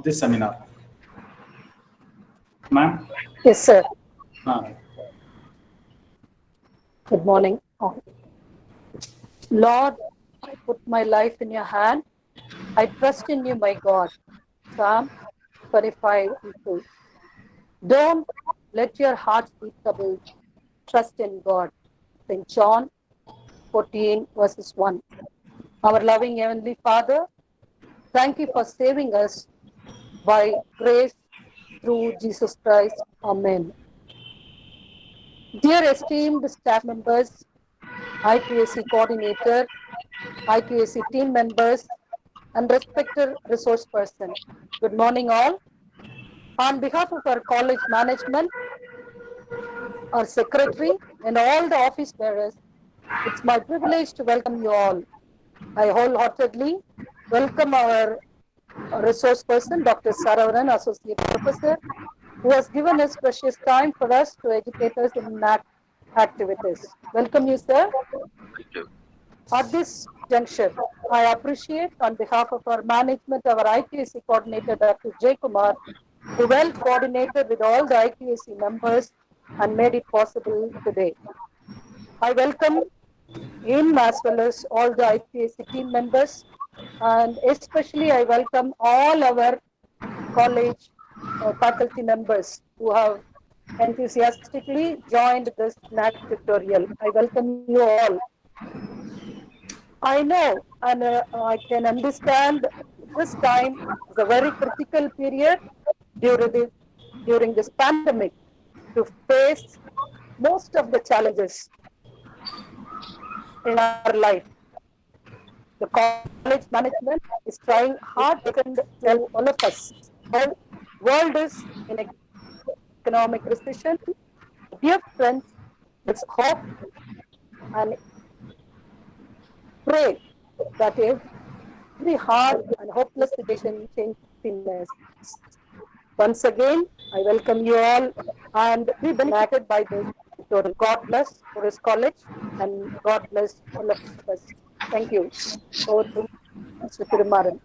this seminar. Ma'am? Yes, sir. Good morning. Lord, I put my life in your hand. I trust in you, my God. Psalm 25:2. Don't let your hearts be troubled. Trust in God. St. John 14:1. Our loving Heavenly Father, thank you for saving us by grace through Jesus Christ. Amen. Dear esteemed staff members, IQAC coordinator, IQAC team members, and respected resource person. Good morning all. On behalf of our college management, our secretary, and all the office bearers, it's my privilege to welcome you all. I wholeheartedly welcome our resource person, Dr. Saravanan, Associate Professor, who has given his precious time for us to educate us in NAAC activities. Welcome you, sir. Thank you. At this juncture, I appreciate on behalf of our management, our IQAC coordinator, Dr. J. Kumar, who well coordinated with all the IQAC members and made it possible today. I welcome him as well as all the IQAC team members, and especially I welcome all our college faculty members who have enthusiastically joined this NAAC tutorial. I welcome you all. I know and I can understand this time is a very critical period during this pandemic to face most of the challenges in our life. The college management is trying hard to tell all of us the world is in economic recession. Dear friends, let's hope and pray that every hard and hopeless situation changes. Once again, I welcome you all and be benefited by this tutorial. God bless Voorhees College and God bless all of us. Thank you. Over to Mr. Thirumaran.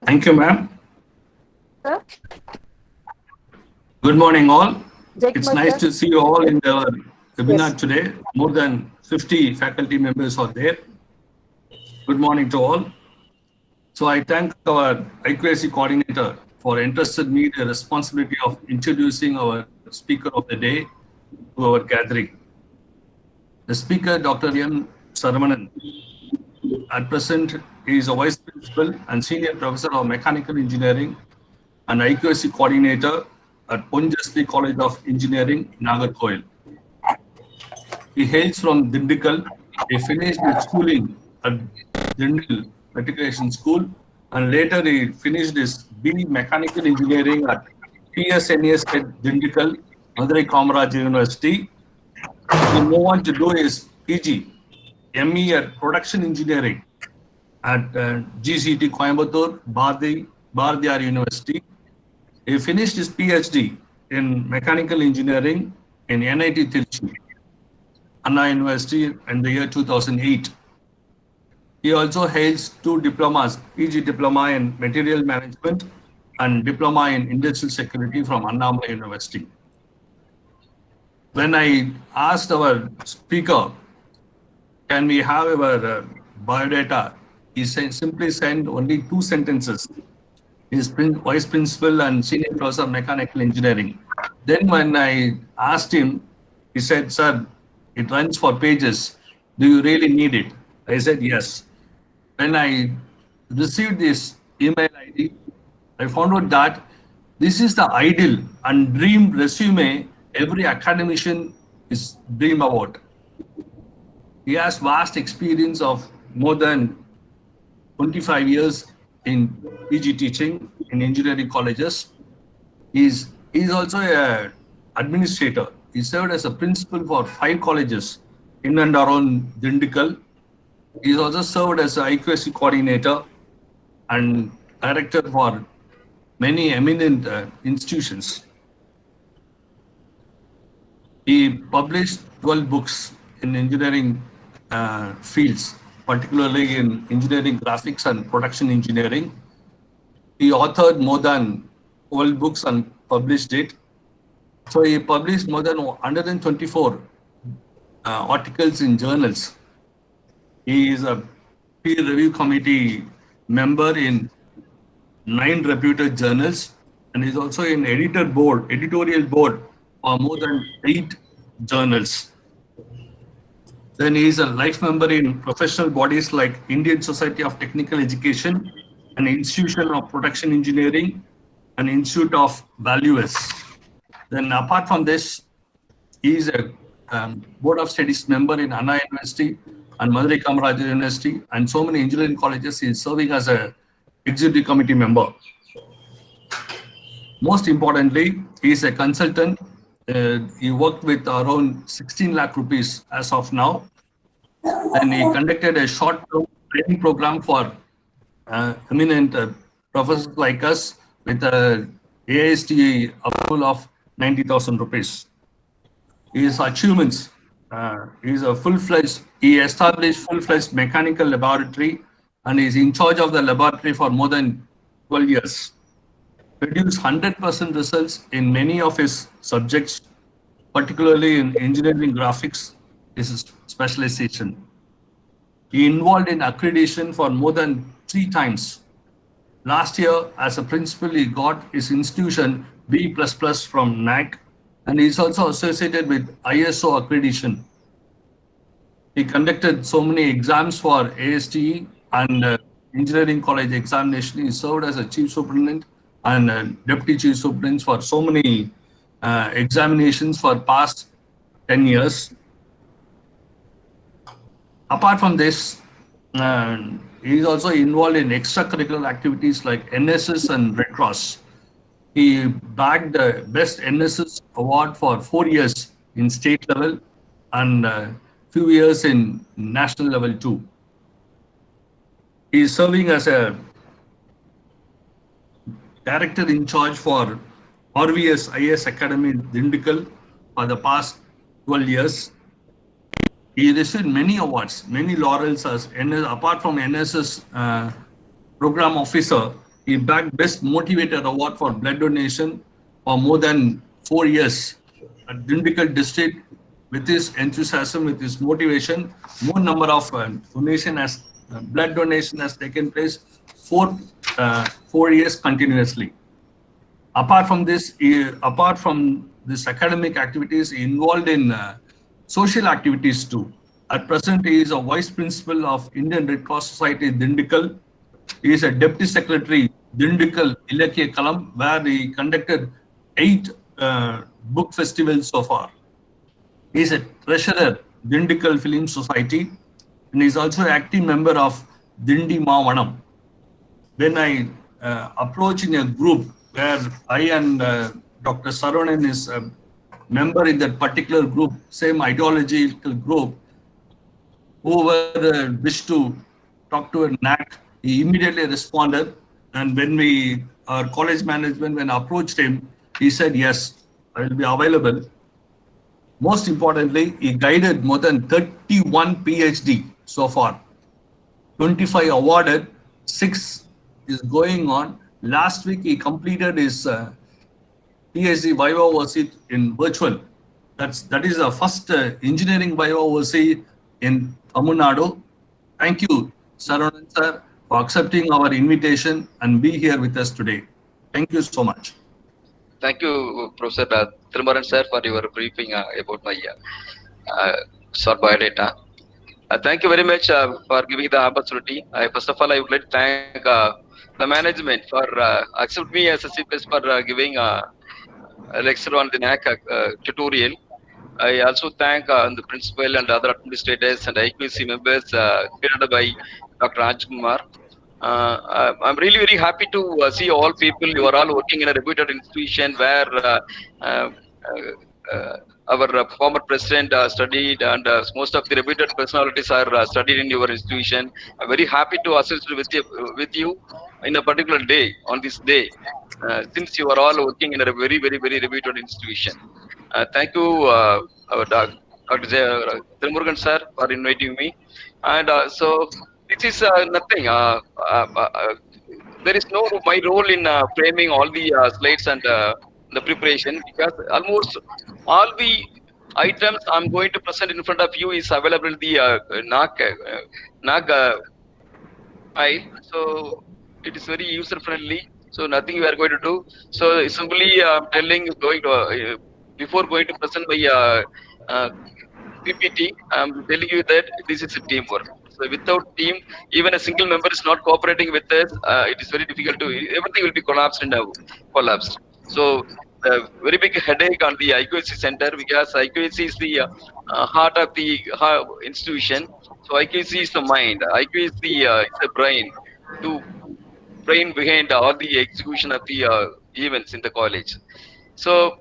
Thank you, ma'am. Sir? Good morning, all. Jake, It's nice to see you all in the webinar Yes. today. More than 50 faculty members are there. Good morning to all. So I thank our IQAC coordinator for entrusted me the responsibility of introducing our speaker of the day to our gathering. The speaker, Dr. N. Saravanan, at present, he is a vice principal and senior professor of mechanical engineering and IQAC coordinator at Ponjasli College of Engineering, Nagarkoil. He hails from Dindigul. He finished his schooling at Dindigul Matriculation School, and later he finished his B Mechanical Engineering at PSNAS at Dindigul, Madurai Kamaraj University. He moved on to do his PG, ME at Production Engineering at GCT Coimbatore, Bhardiyar University. He finished his PhD in Mechanical Engineering in NIT Tirchi, Anna University in the year 2008. He also hails 2 diplomas, PG Diploma in Material Management and Diploma in Industrial Security from Annamalai University. When I asked our speaker, can we have our biodata, he simply sent only 2 sentences. He is vice principal and senior professor of mechanical engineering. Then when I asked him, he said, sir, it runs for pages. Do you really need it? I said, yes. When I received this email ID, I found out that this is the ideal and dream resume every academician is dream about. He has vast experience of more than 25 years in PG teaching in engineering colleges. He's also an administrator. He served as a principal for 5 colleges in and around Dindigul. He's also served as an IQAC coordinator and director for many eminent institutions. He published 12 books in engineering fields, particularly in engineering, graphics, and production engineering. He authored more than 12 books and published it. So he published more than 124 articles in journals. He is a peer review committee member in 9 reputed journals, and is also in editorial board for more than 8 journals. Then he is a life member in professional bodies like Indian Society of Technical Education, an Institution of Production Engineering, an Institute of Values. Then apart from this, he is a Board of Studies member in Anna University and Madurai Kamaraj University, and so many engineering colleges. He is serving as a executive committee member. Most importantly, he is a consultant. He worked with around 16 lakh rupees as of now. Then he conducted a short-term training program for eminent professors like us with a AISTE approval of 90,000 rupees. His achievements, he established full-fledged mechanical laboratory and is in charge of the laboratory for more than 12 years. Produced 100% results in many of his subjects, particularly in engineering graphics, his specialization. He involved in accreditation for more than 3 times. Last year, as a principal, he got his institution B++ from NAAC, and he is also associated with ISO accreditation. He conducted so many exams for ASTE and engineering college examination. He served as a chief superintendent and deputy chief superintendent for so many examinations for past 10 years. Apart from this, he is also involved in extracurricular activities like NSS and Red Cross. He bagged the Best NSS Award for 4 years in state level and few years in national level too. He is serving as a director in charge for RVS IS Academy Dindikal for the past 12 years. He received many awards, many laurels as apart from NSS program officer. He bagged Best Motivator Award for blood donation for more than 4 years at Dindikal district. With his enthusiasm, with his motivation, more number of blood donation has taken place 4 years continuously. Apart from this, academic activities, he involved in social activities too. At present, he is a vice principal of Indian Red Cross Society Dindikal. He is a deputy secretary Dindikal Ilakya Kalam, where he conducted 8 book festivals so far. He is a treasurer Dindikal Film Society, and he is also an active member of Dindi Maavanam. When I approach in a group where I and Dr. Saravanan is a member in that particular group, same ideological group, whoever wished to talk to a NAAC, he immediately responded. And when our college management, when approached him, he said, yes, I will be available. Most importantly, he guided more than 31 PhD so far. 25 awarded, 6 is going on. Last week, he completed his PhD Viva overseas in virtual. That is the first engineering Viva overseas in Tamil Nadu. Thank you, Saravanan sir, for accepting our invitation and be here with us today. Thank you so much. Thank you, Professor Thirumaran sir, for your briefing about my short biodata. Thank you very much for giving the opportunity. First of all, I would like to thank the management for accepting me as a CPS for giving a lecture on the NAAC tutorial. I also thank the principal and other administrators and IQAC members headed by Dr. Rajkumar. I'm really very happy to see all people. You are all working in a reputed institution where our former president studied, and most of the reputed personalities are studied in your institution. I'm very happy to associate with you in a particular day, on this day, since you are all working in a very, very, very reputed institution. Thank you, Dr. Thirumurugan sir for inviting me. And so this is nothing. There is no my role in framing all the slides and the preparation, because almost all the items I'm going to present in front of you is available in the NAAC file. So it is very user friendly. So nothing we are going to do. So simply telling going to before going to present my PPT, I'm telling you that this is a teamwork. So without team, even a single member is not cooperating with us, it is very difficult to, everything will be collapsed and collapsed. So the very big headache on the IQAC center, because IQAC is the heart of the institution. So IQAC is the mind, IQAC is the brain, to brain behind all the execution of the events in the college. So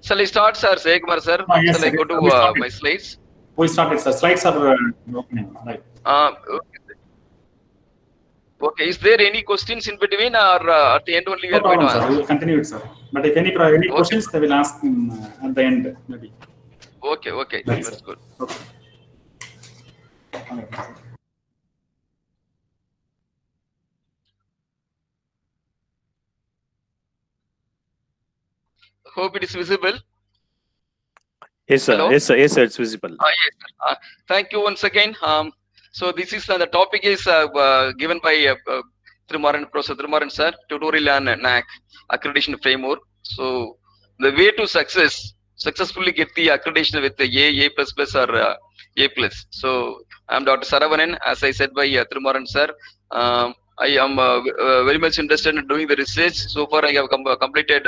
shall I start, sir? Sekumar sir? Yes, Shall I sir. go to my slides? We started, sir. Slides are opening, right? Okay. Is there any questions in between, or at the end only we No are going to problem, sir. answer? We will continue it, sir. But if any questions, they will ask at the end, maybe. Okay. Right, That's sir. good. Okay. Hope it is visible. Yes, sir. Hello? Yes, sir. Yes, sir. It's visible. Yes, sir. Thank you once again. So this is the topic is given by Professor Thirumaran sir, tutorial on NAAC accreditation framework. So the way to successfully get the accreditation with the A plus plus or A plus. So I'm Dr. Saravanan, as I said by Thirumaran sir. I am very much interested in doing the research. So far, I have completed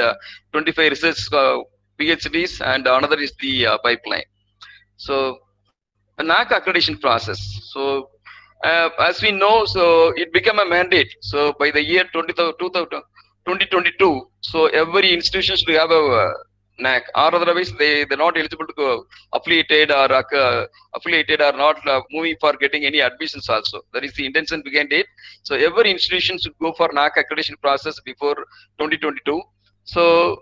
25 research PhDs, and another is the pipeline. So a NAAC accreditation process. So as we know, so it became a mandate. So by the year 2022, so every institution should have a NAAC, or otherwise they're not eligible to go affiliated or not moving for getting any admissions also. That is the intention behind it. So every institution should go for NAAC accreditation process before 2022. So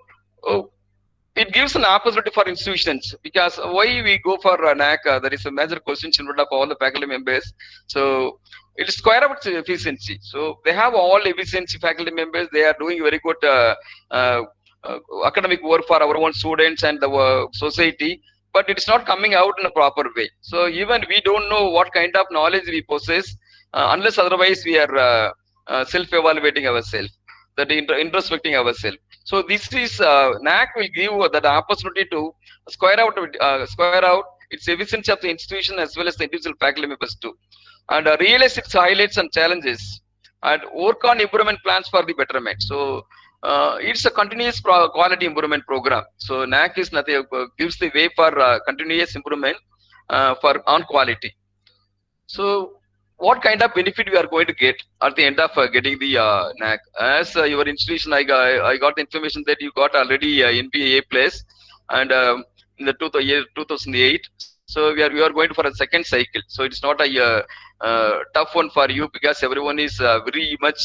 it gives an opportunity for institutions, because why we go for NAAC, there is a major question in front of all the faculty members. So it is square out efficiency. So they have all efficiency faculty members. They are doing very good academic work for our own students and the society, but it is not coming out in a proper way. So even we don't know what kind of knowledge we possess, unless otherwise we are self-evaluating ourselves, that introspecting ourselves. So this is NAAC will give that opportunity to square out its efficiency of the institution as well as the individual faculty members too, and realize its highlights and challenges, and work on improvement plans for the betterment. So it's a continuous quality improvement program. So NAAC is nothing, gives the way for continuous improvement for on quality. So what kind of benefit we are going to get at the end of getting the NAAC? As your institution, I got the information that you got already NBA A plus, and in the year 2008. So we are going for a second cycle. So it's not a tough one for you, because everyone is very much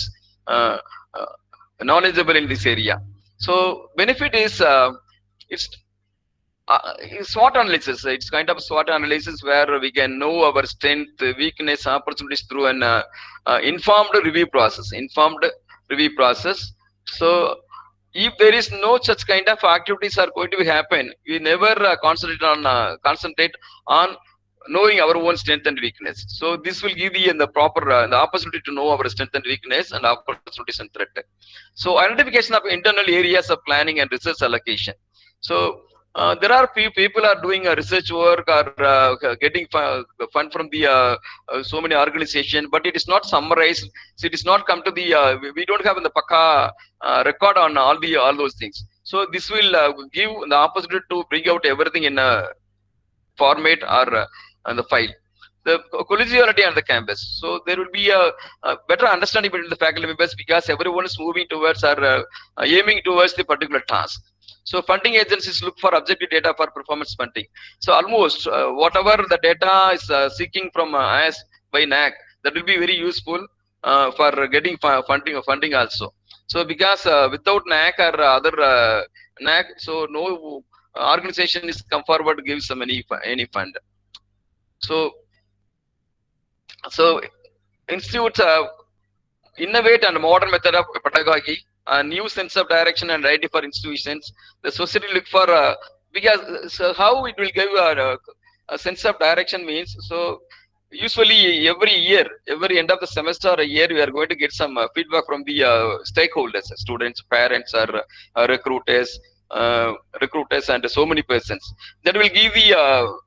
knowledgeable in this area. So benefit is it's SWOT analysis. It's kind of SWOT analysis where we can know our strength, weakness, opportunities through an informed review process. So if there is no such kind of activities are going to happen, we never concentrate on knowing our own strength and weakness. So this will give the proper the opportunity to know our strength and weakness and opportunities and threat. So identification of internal areas of planning and research allocation. So there are few people are doing research work or getting fund from the so many organizations, but it is not summarized. So it is not come to the we don't have in the PACA record on all those things. So this will give the opportunity to bring out everything in a format or on the file. The collegiality on the campus. So there will be a better understanding between the faculty members, because everyone is moving towards or aiming towards the particular task. So funding agencies look for objective data for performance funding. So almost whatever the data is seeking from us by NAAC, that will be very useful for getting funding also. So because without NAAC or other NAAC, so no organization is come forward to give some any fund. So institutes innovate and modern method of pedagogy, a new sense of direction and idea for institutions. The society look for because so how it will give a sense of direction means, so usually every year, every end of the semester or a year, we are going to get some feedback from the stakeholders, students, parents, or recruiters, and so many persons. That will give the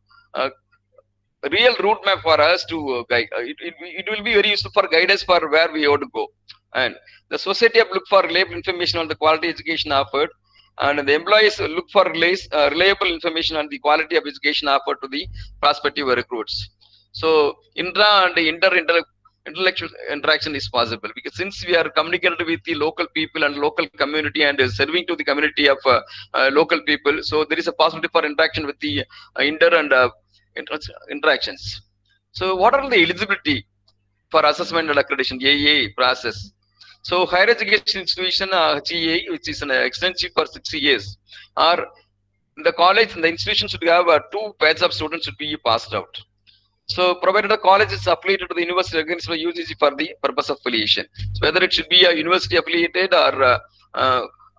real roadmap for us to guide. It will be very useful for guidance for where we ought to go. And the society look for reliable information on the quality education offered, and the employees look for reliable information on the quality of education offered to the prospective recruits. So intra and intellectual interaction is possible, because since we are communicating with the local people and local community and serving to the community of local people, so there is a possibility for interaction with the inter and interactions. So what are the eligibility for assessment and accreditation AA process? So higher education institution GA, which is an extensive for 6 years, or the college and the institution should have 2 batches of students should be passed out. So provided the college is affiliated to the university against the UGC for the purpose of affiliation, so whether it should be a university affiliated or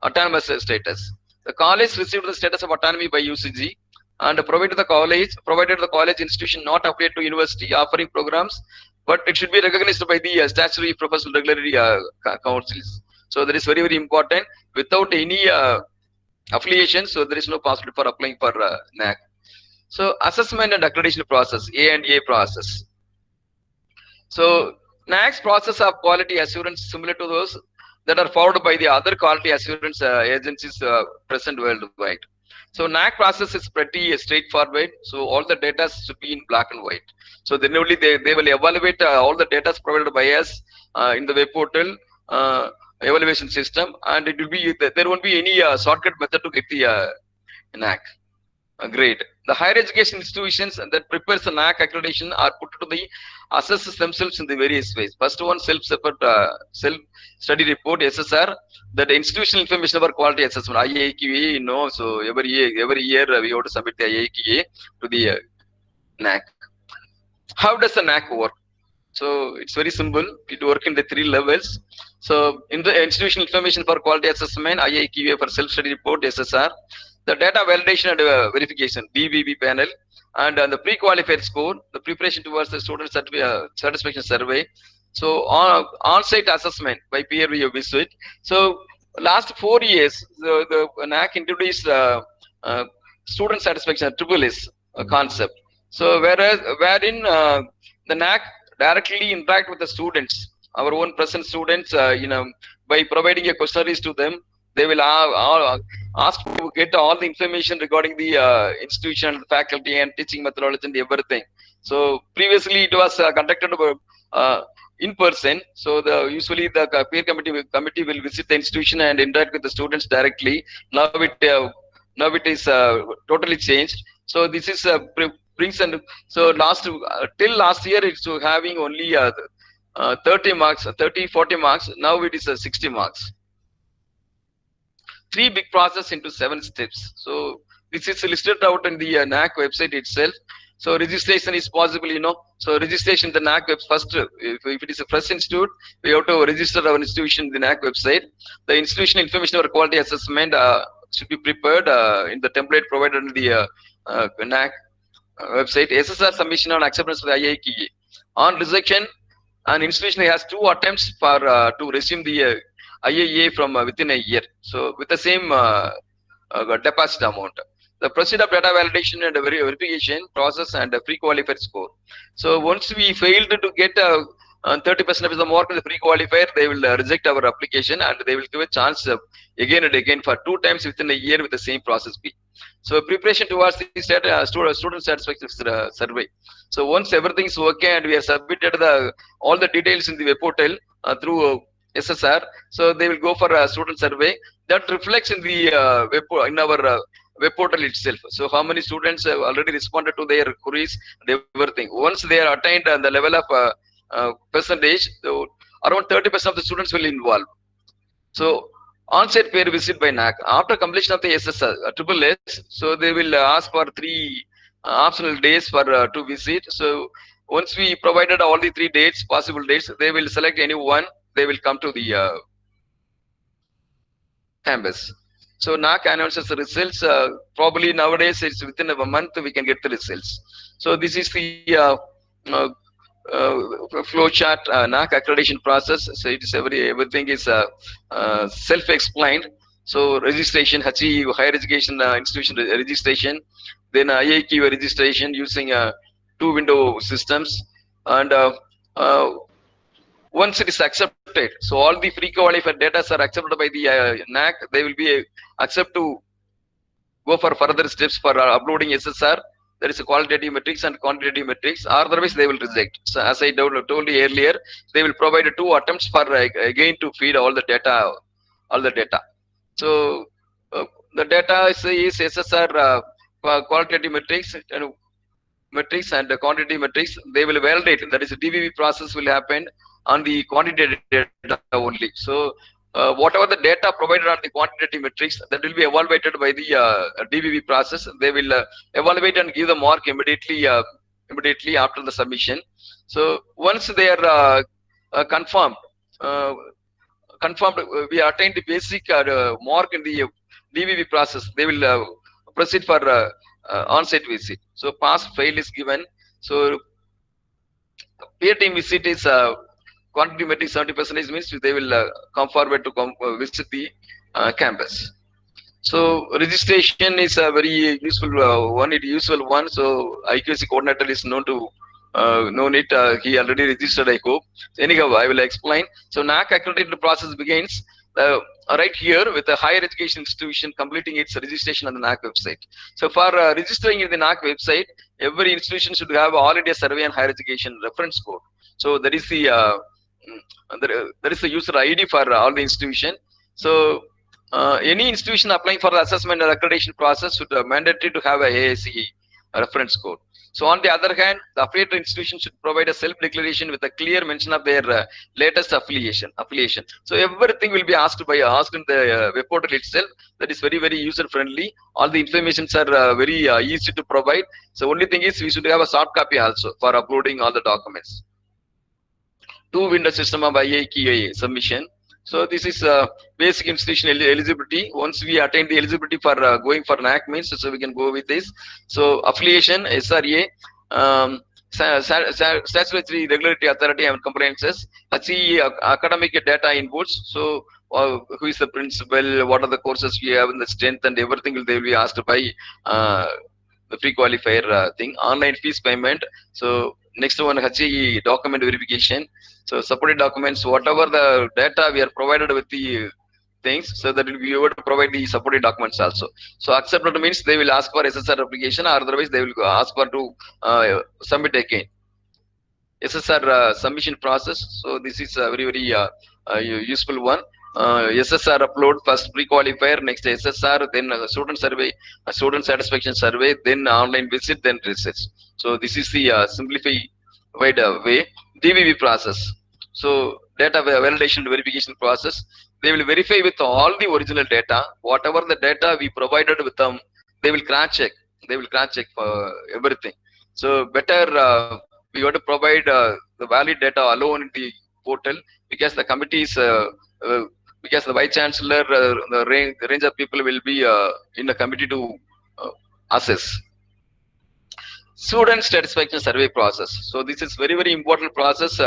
autonomous status. The college received the status of autonomy by UCG, and provided the college institution not affiliated to university offering programs, but it should be recognized by the statutory professional regulatory councils. So that is very, very important. Without any affiliation, so there is no possibility for applying for NAAC. So assessment and accreditation process, A&A process. So NAAC's process of quality assurance similar to those that are followed by the other quality assurance agencies present worldwide. So NAAC process is pretty straightforward. So all the data should be in black and white. So then only they will evaluate all the data provided by us in the web portal evaluation system, and it will be there won't be any shortcut method to get the NAAC grade. The higher education institutions that prepares the NAAC accreditation are put to the assess themselves in the various ways. First one, self-study report SSR, that institutional information about quality assessment IQAC, so every year we have to submit the IQAC to the NAAC. How does the NAAC work? So it's very simple. It works in the 3 levels. So in the institutional information for quality assessment, IQAC for self-study report SSR, the data validation and verification DVB panel, and the pre-qualified score, the preparation towards the student satisfaction survey. So on-site assessment by peer review visit. So last 4 years, the NAAC introduced student satisfaction (SSS) concept. So wherein the NAAC directly interact with the students, our own present students, by providing a questionnaires to them. They will ask to get all the information regarding the institution, faculty, and teaching methodology and everything. So previously it was conducted in person. So usually the peer committee will visit the institution and interact with the students directly. Now it is totally changed. So this is brings, and so till last year it's having only 30 marks, 40 marks. Now it is 60 marks. 3 big process into 7 steps. So this is listed out in the NAAC website itself. So registration is possible, So registration in the NAAC website first. If it is a fresh institute, we have to register our institution in the NAAC website. The institutional information or quality assessment should be prepared in the template provided in the NAAC website. SSR submission on acceptance for the IAQA. On rejection, an institution has 2 attempts for to resume the IAA from within a year. So with the same deposit amount. The procedure of data validation and verification process and a pre-qualified score. So once we failed to get 30% of the mark in the pre-qualifier, they will reject our application and they will give a chance again and again for 2 times within a year with the same process B. So preparation towards the student satisfaction survey. So once everything is okay and we have submitted all the details in the web portal through SSR, so they will go for a student survey that reflects in the our web portal itself. So how many students have already responded to their queries and everything. Once they are attained the level of percentage, so around 30% of the students will involve. So On-site peer visit by NAAC. After completion of the SSR, triple S, so they will ask for 3 optional days for to visit. So once we provided all the 3 dates, possible dates, they will select any one. They will come to the campus. So NAAC announces the results. Probably nowadays it's within a month we can get the results. So this is the flow chart NAAC accreditation process. So it is everything is self-explained. So registration, HE higher education institution registration, then IAQ registration using 2 window systems, and once it is accepted, so all the free qualified data are accepted by the NAAC, they will be accept to go for further steps for uploading SSR. There is a qualitative metrics and quantitative metrics, otherwise they will reject. So as I told you earlier, they will provide 2 attempts for again to feed all the data. So the data is SSR qualitative metrics and the quantity metrics. They will validate, that is a DVV process will happen on the quantitative data only. So whatever the data provided on the quantitative metrics, that will be evaluated by the DVV process. They will evaluate and give the mark immediately after the submission. So once they are confirmed, we attain the basic mark in the DVV process, they will proceed for on-site visit. So pass fail is given. So peer team visit is quantity metric 70% means they will come forward to visit the campus. So registration is a very useful one. So IQAC coordinator is known it. He already registered, I hope. So anyhow, I will explain. So NAAC accredited process begins right here with a higher education institution completing its registration on the NAAC website. So for registering in the NAAC website, every institution should have All India Survey on Higher Education reference code. So that is the there is the user ID for all the institution. So any institution applying for the assessment or accreditation process should mandatory to have a AACE reference code. So on the other hand, the affiliated institution should provide a self-declaration with a clear mention of their latest affiliation. So everything will be asked in the web portal itself. That is very user-friendly. All the informations are very easy to provide. So only thing is we should have a soft copy also for uploading all the documents. 2 window system of IAQA submission. So this is basic institution eligibility. Once we attain the eligibility for going for NAAC means, so we can go with this. So affiliation, SRA, statutory regulatory authority and compliances, HE academic data inputs. So who is the principal, what are the courses we have in the strength, and everything they will be asked by the pre-qualifier thing. Online fees payment. So next one, HE document verification. So supported documents, whatever the data we are provided with the things, so that we will be able to provide the supported documents also. So accepted means they will ask for SSR application, or otherwise they will ask for to submit again. SSR submission process. So this is a very useful one. SSR upload, first pre-qualifier, next SSR, then student survey, student satisfaction survey, then online visit, then research. So this is the simplified way. DVV process. So data validation and verification process. They will verify with all the original data. Whatever the data we provided with them, they will cross check. They will cross check for everything. So better we want to provide the valid data alone in the portal, because the committees, because the vice chancellor, the range of people will be in the committee to assess. Student satisfaction survey process. So this is very important process.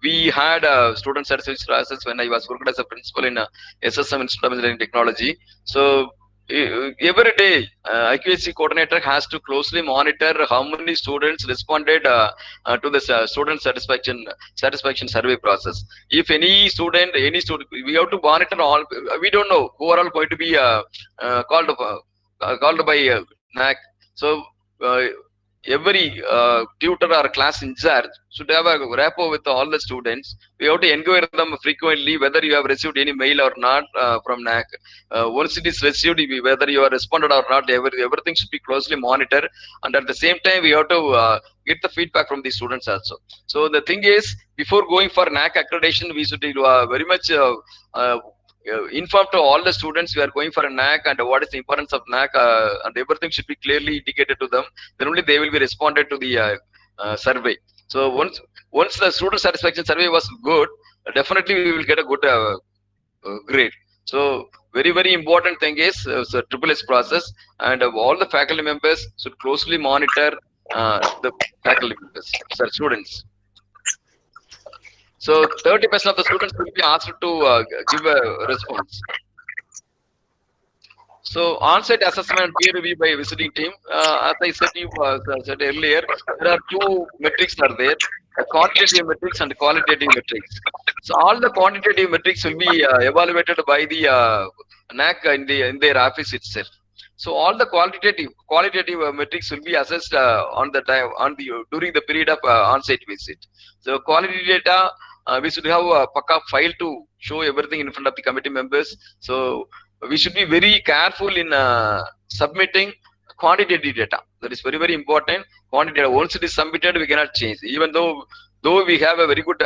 We had a student satisfaction process when I was working as a principal in SSM Institute of Engineering Technology. So every day IQAC coordinator has to closely monitor how many students responded to the student satisfaction survey process. If any student, we have to monitor all. We don't know who are all going to be called by NAAC. So every tutor or class in charge should have a rapport with all the students. We have to inquire them frequently whether you have received any mail or not from NAAC. Once it is received, whether you have responded or not, everything should be closely monitored. And at the same time, we have to get the feedback from the students also. So the thing is, before going for NAAC accreditation, we should very much inform to all the students we are going for a NAAC and what is the importance of NAAC, and everything should be clearly indicated to them. Then only they will be responded to the survey. So once the student satisfaction survey was good, definitely we will get a good grade. So very important thing is so triple S process, and all the faculty members should closely monitor the faculty members, students. So 30% of the students will be asked to give a response. So on-site assessment and peer review by visiting team, as I said said earlier, there are two metrics are there: quantitative metrics and qualitative metrics. So all the quantitative metrics will be evaluated by the NAAC in their office itself. So all the qualitative metrics will be assessed on the time during the period of on-site visit. So quality data, we should have a PACA file to show everything in front of the committee members. So we should be very careful in submitting quantitative data. That is very important. Quantitative data, once it is submitted, we cannot change. Even though we have a very good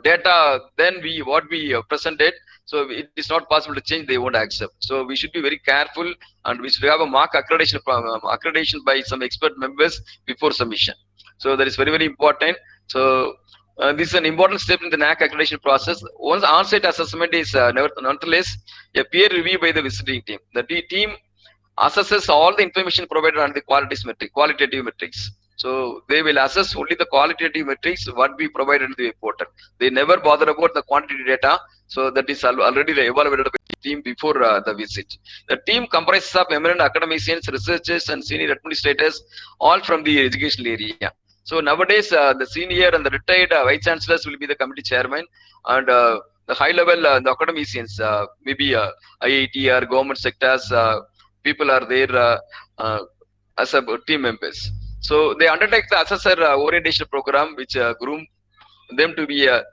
data, then what we presented, so it is not possible to change. They won't accept. So we should be very careful, and we should have a mock accreditation by some expert members before submission. So that is very important. So this is an important step in the NAAC accreditation process. Once on-site assessment is nonetheless a peer review by the visiting team. The team assesses all the information provided on the qualitative metrics. So they will assess only the qualitative metrics what we provided in the portal. They never bother about the quantity data. So that is already evaluated by the team before the visit. The team comprises of eminent academicians, researchers, and senior administrators, all from the educational area. So nowadays, the senior and the retired vice chancellors will be the committee chairman, and the high level the academicians, maybe IIT or government sectors, people are there as a team members. So they undertake the assessor orientation program, which groom them to be a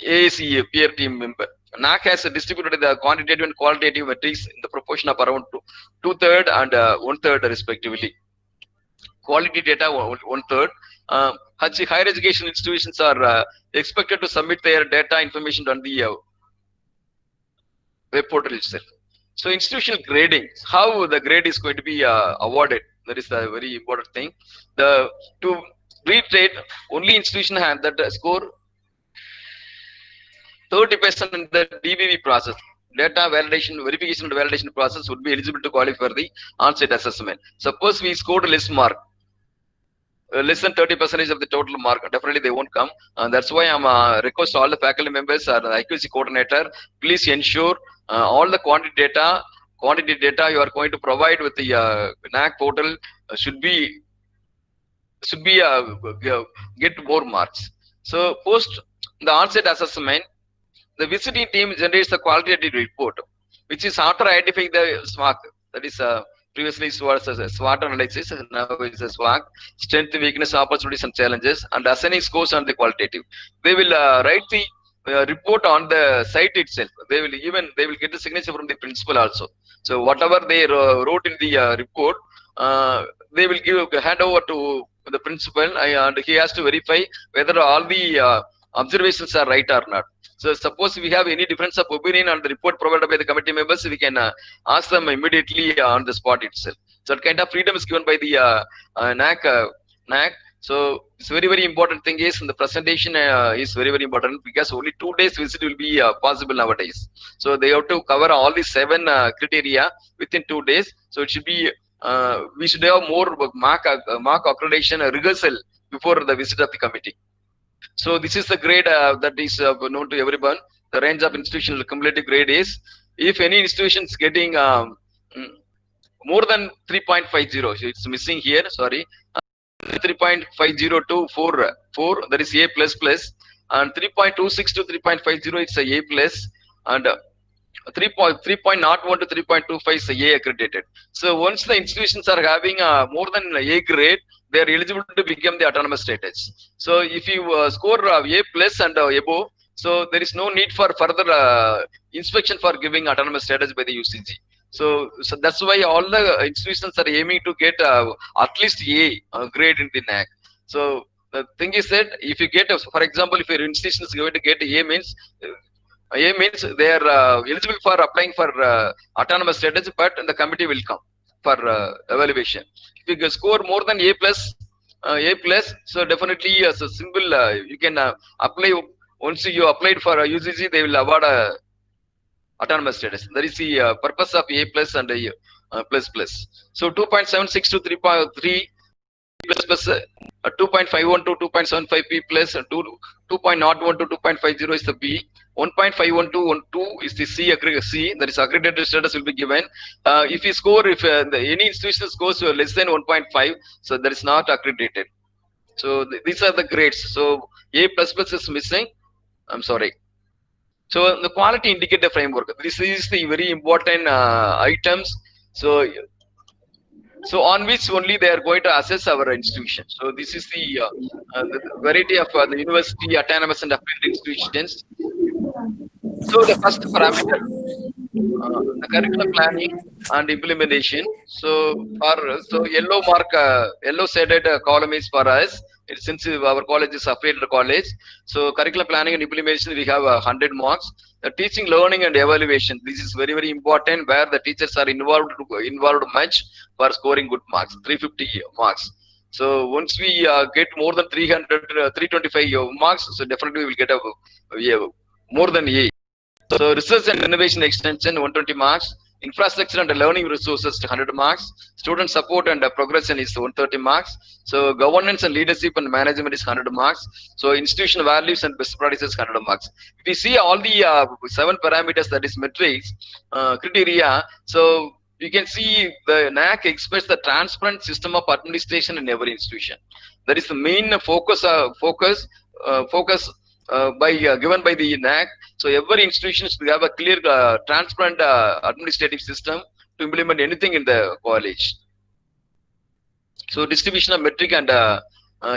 AAC peer team member. NAAC has distributed the quantitative and qualitative metrics in the proportion of around 2/3 and 1/3 respectively. Quality data 1/3. Higher education institutions are expected to submit their data information on the web portal itself. So institutional grading, how the grade is going to be awarded, that is a very important thing. To reiterate, only institution have that score 30% in the DVV process. Data validation, verification and validation process would be eligible to qualify for the on-site assessment. Suppose we scored less mark, less than 30% of the total mark, definitely they won't come. That's why I'm request all the faculty members or the IQAC coordinator, please ensure all the quantity data you are going to provide with the NAAC portal should be get more marks. So post the on-site assessment, the visiting team generates the qualitative report, which is after identifying the SWOT, that is previously it was a SWOT analysis, and now it's a SWOT, strength, weakness, opportunities, and challenges, and assigning scores on the qualitative. They will write the report on the site itself. They will get the signature from the principal also. So whatever they wrote in the report, they will hand over to the principal, and he has to verify whether all the observations are right or not. So suppose we have any difference of opinion on the report provided by the committee members, we can ask them immediately on the spot itself. So that kind of freedom is given by the NAAC. So it's very important thing is the presentation is very important, because only 2 days visit will be possible nowadays. So they have to cover all the 7 criteria within 2 days. So it should be we should have more mock accreditation rehearsal before the visit of the committee. So this is the grade that is known to everyone. The range of institutional cumulative grade is, if any institution is getting more than 3.50, so it's missing here, sorry, 3.50 to 4, that is A++, and 3.26 to 3.50 it's a A+, and 3.01 to 3.25 is A accredited. So once the institutions are having more than A grade, they are eligible to become the autonomous status. So if you score A+ and above, so there is no need for further inspection for giving autonomous status by the UCG. So that's why all the institutions are aiming to get at least A grade in the NAAC. So the thing is that if you get, for example, if your institution is going to get A, means A means they are eligible for applying for autonomous status, but the committee will come for evaluation. If you score more than A plus, so definitely as a symbol you can apply. Once you applied for UGC, they will award a autonomous status. That is the purpose of A plus and A plus plus. So 2.76 to 3.3 plus 2.51 to 2.75 P plus 2.01 to 2.50 is the B. 1.51 to 12 is the C. That is accredited status will be given. If you score, if any institution scores less than 1.5, so that is not accredited. So these are the grades. So A plus plus is missing. I'm sorry. So the quality indicator framework. This is the very important items. So on which only they are going to assess our institution. So this is the variety of the university, autonomous and affiliated institutions. So the first parameter, the curriculum planning and implementation. So yellow mark, yellow shaded column is for us. Since our college is affiliated college, so curriculum planning and implementation we have 100 marks. The teaching, learning and evaluation. This is very, very important, where the teachers are involved much for scoring good marks. 350 marks. So once we get more than 325 marks, so definitely we will get more than A. So research and innovation extension 120 marks. Infrastructure and learning resources 100 marks. Student support and progression is 130 marks. So governance and leadership and management is 100 marks. So institution values and best practices 100 marks. If you see all the 7 parameters, that is metrics, criteria, so you can see the NAAC expects the transparent system of administration in every institution. That is the main focus given by the NAAC. So every institution should have a clear, transparent administrative system to implement anything in the college. So distribution of metric and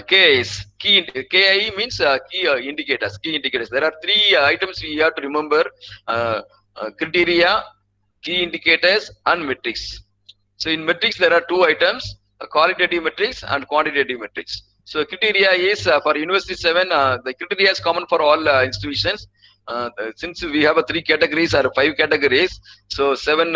KIs. KI means key indicators. Key indicators. There are 3 items we have to remember: criteria, key indicators, and metrics. So in metrics there are 2 items: qualitative metrics and quantitative metrics. So criteria is for University 7. The criteria is common for all institutions. Since we have 3 categories or 5 categories, so 7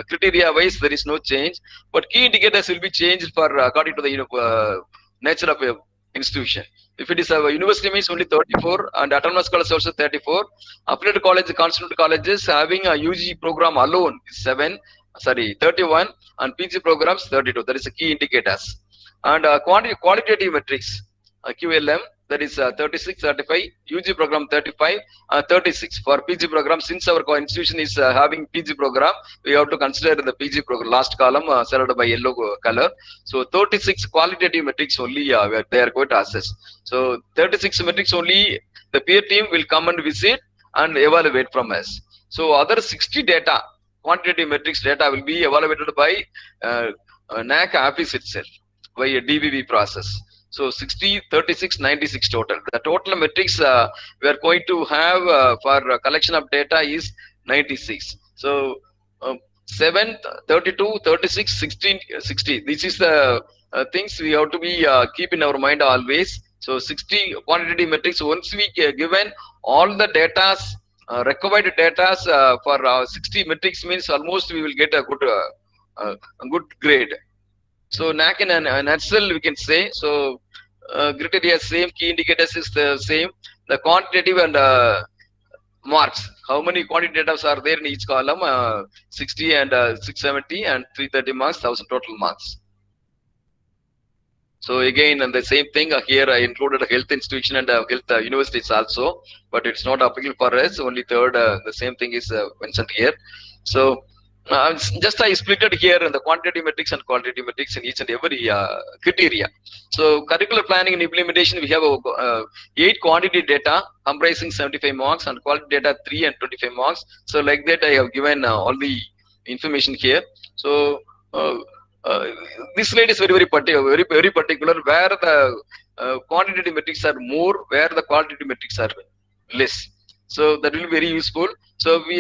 criteria wise there is no change. But key indicators will be changed for according to the nature of a institution. If it is a university, means only 34, and autonomous college also 34. Affiliated college, constituent colleges having a UG program alone is 31, and PG programs 32. That is the key indicators. And qualitative metrics, QLM, that is 36, 35, UG program 35, 36 for PG program. Since our institution is having PG program, we have to consider the PG program, last column surrounded by yellow color. So 36 qualitative metrics only they are going to assess. So 36 metrics only the peer team will come and visit and evaluate from us. So other 60 data, quantitative metrics data, will be evaluated by NAAC office itself by a DVV process. So 60, 36, 96 total. The total metrics we are going to have for collection of data is 96. So 7, 32, 36, 16, 60. This is the things we have to be keep in our mind always. So 60 quantitative metrics. Once we given all the data, required data for 60 metrics, means almost we will get a good grade. So NAAC in a nutshell we can say. So criteria same, key indicators is the same. The quantitative and marks, how many quantitatives are there in each column? 60 and 670 and 330 marks, 1000 total marks. So again, and the same thing here I included a health institution and health universities also, but it's not applicable for us. Only third, the same thing is mentioned here. So just I split it here in the quantitative metrics and qualitative metrics in each and every criteria. So curricular planning and implementation, we have 8 quantity data comprising 75 marks and quality data 3 and 25 marks. So like that I have given all the information here. So this slide is very particular, where the quantitative metrics are more, where the qualitative metrics are less. So that will be very useful. So we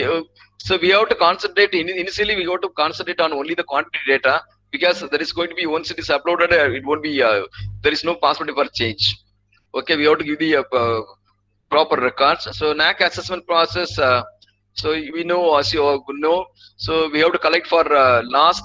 have to concentrate initially. We have to concentrate on only the quantity data, because there is going to be, once it is uploaded, it won't be there is no possibility for change. Okay, we have to give the proper records. So NAAC assessment process. So we know, as you all know, so we have to collect for last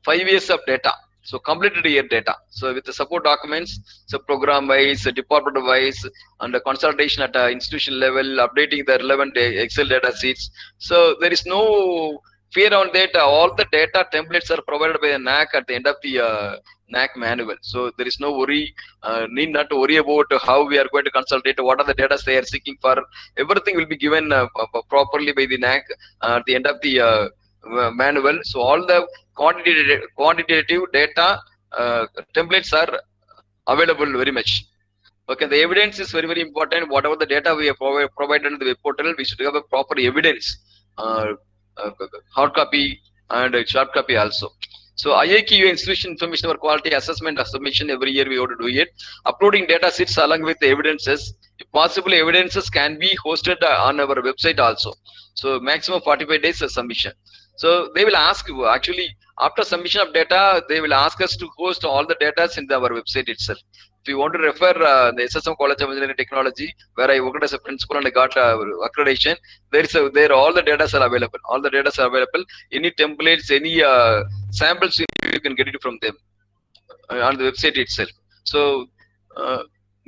5 years of data. So completed year data. So with the support documents, so program wise, department wise, and the consultation at institution level, updating the relevant Excel data sheets. So there is no fear on data. All the data templates are provided by the NAAC at the end of the NAAC manual. So there is no worry, need not to worry about how we are going to consolidate, what are the data they are seeking for. Everything will be given properly by the NAAC at the end of the manual. So all the quantitative data templates are available very much. Okay, the evidence is very, very important. Whatever the data we have provided in the web portal, we should have a proper evidence, hard copy and sharp copy also. So IAQ institution information for quality assessment of submission, every year we ought to do it. Uploading data sets along with the evidences. If possible, evidences can be hosted on our website also. So maximum 45 days of submission. So they will ask you, actually after submission of data, they will ask us to host all the data in our website itself. If you want to refer the SSM College of Engineering Technology, where I worked as a principal and I got accreditation, there all the data are available. All the data are available. Any templates, any samples, you can get it from them on the website itself. So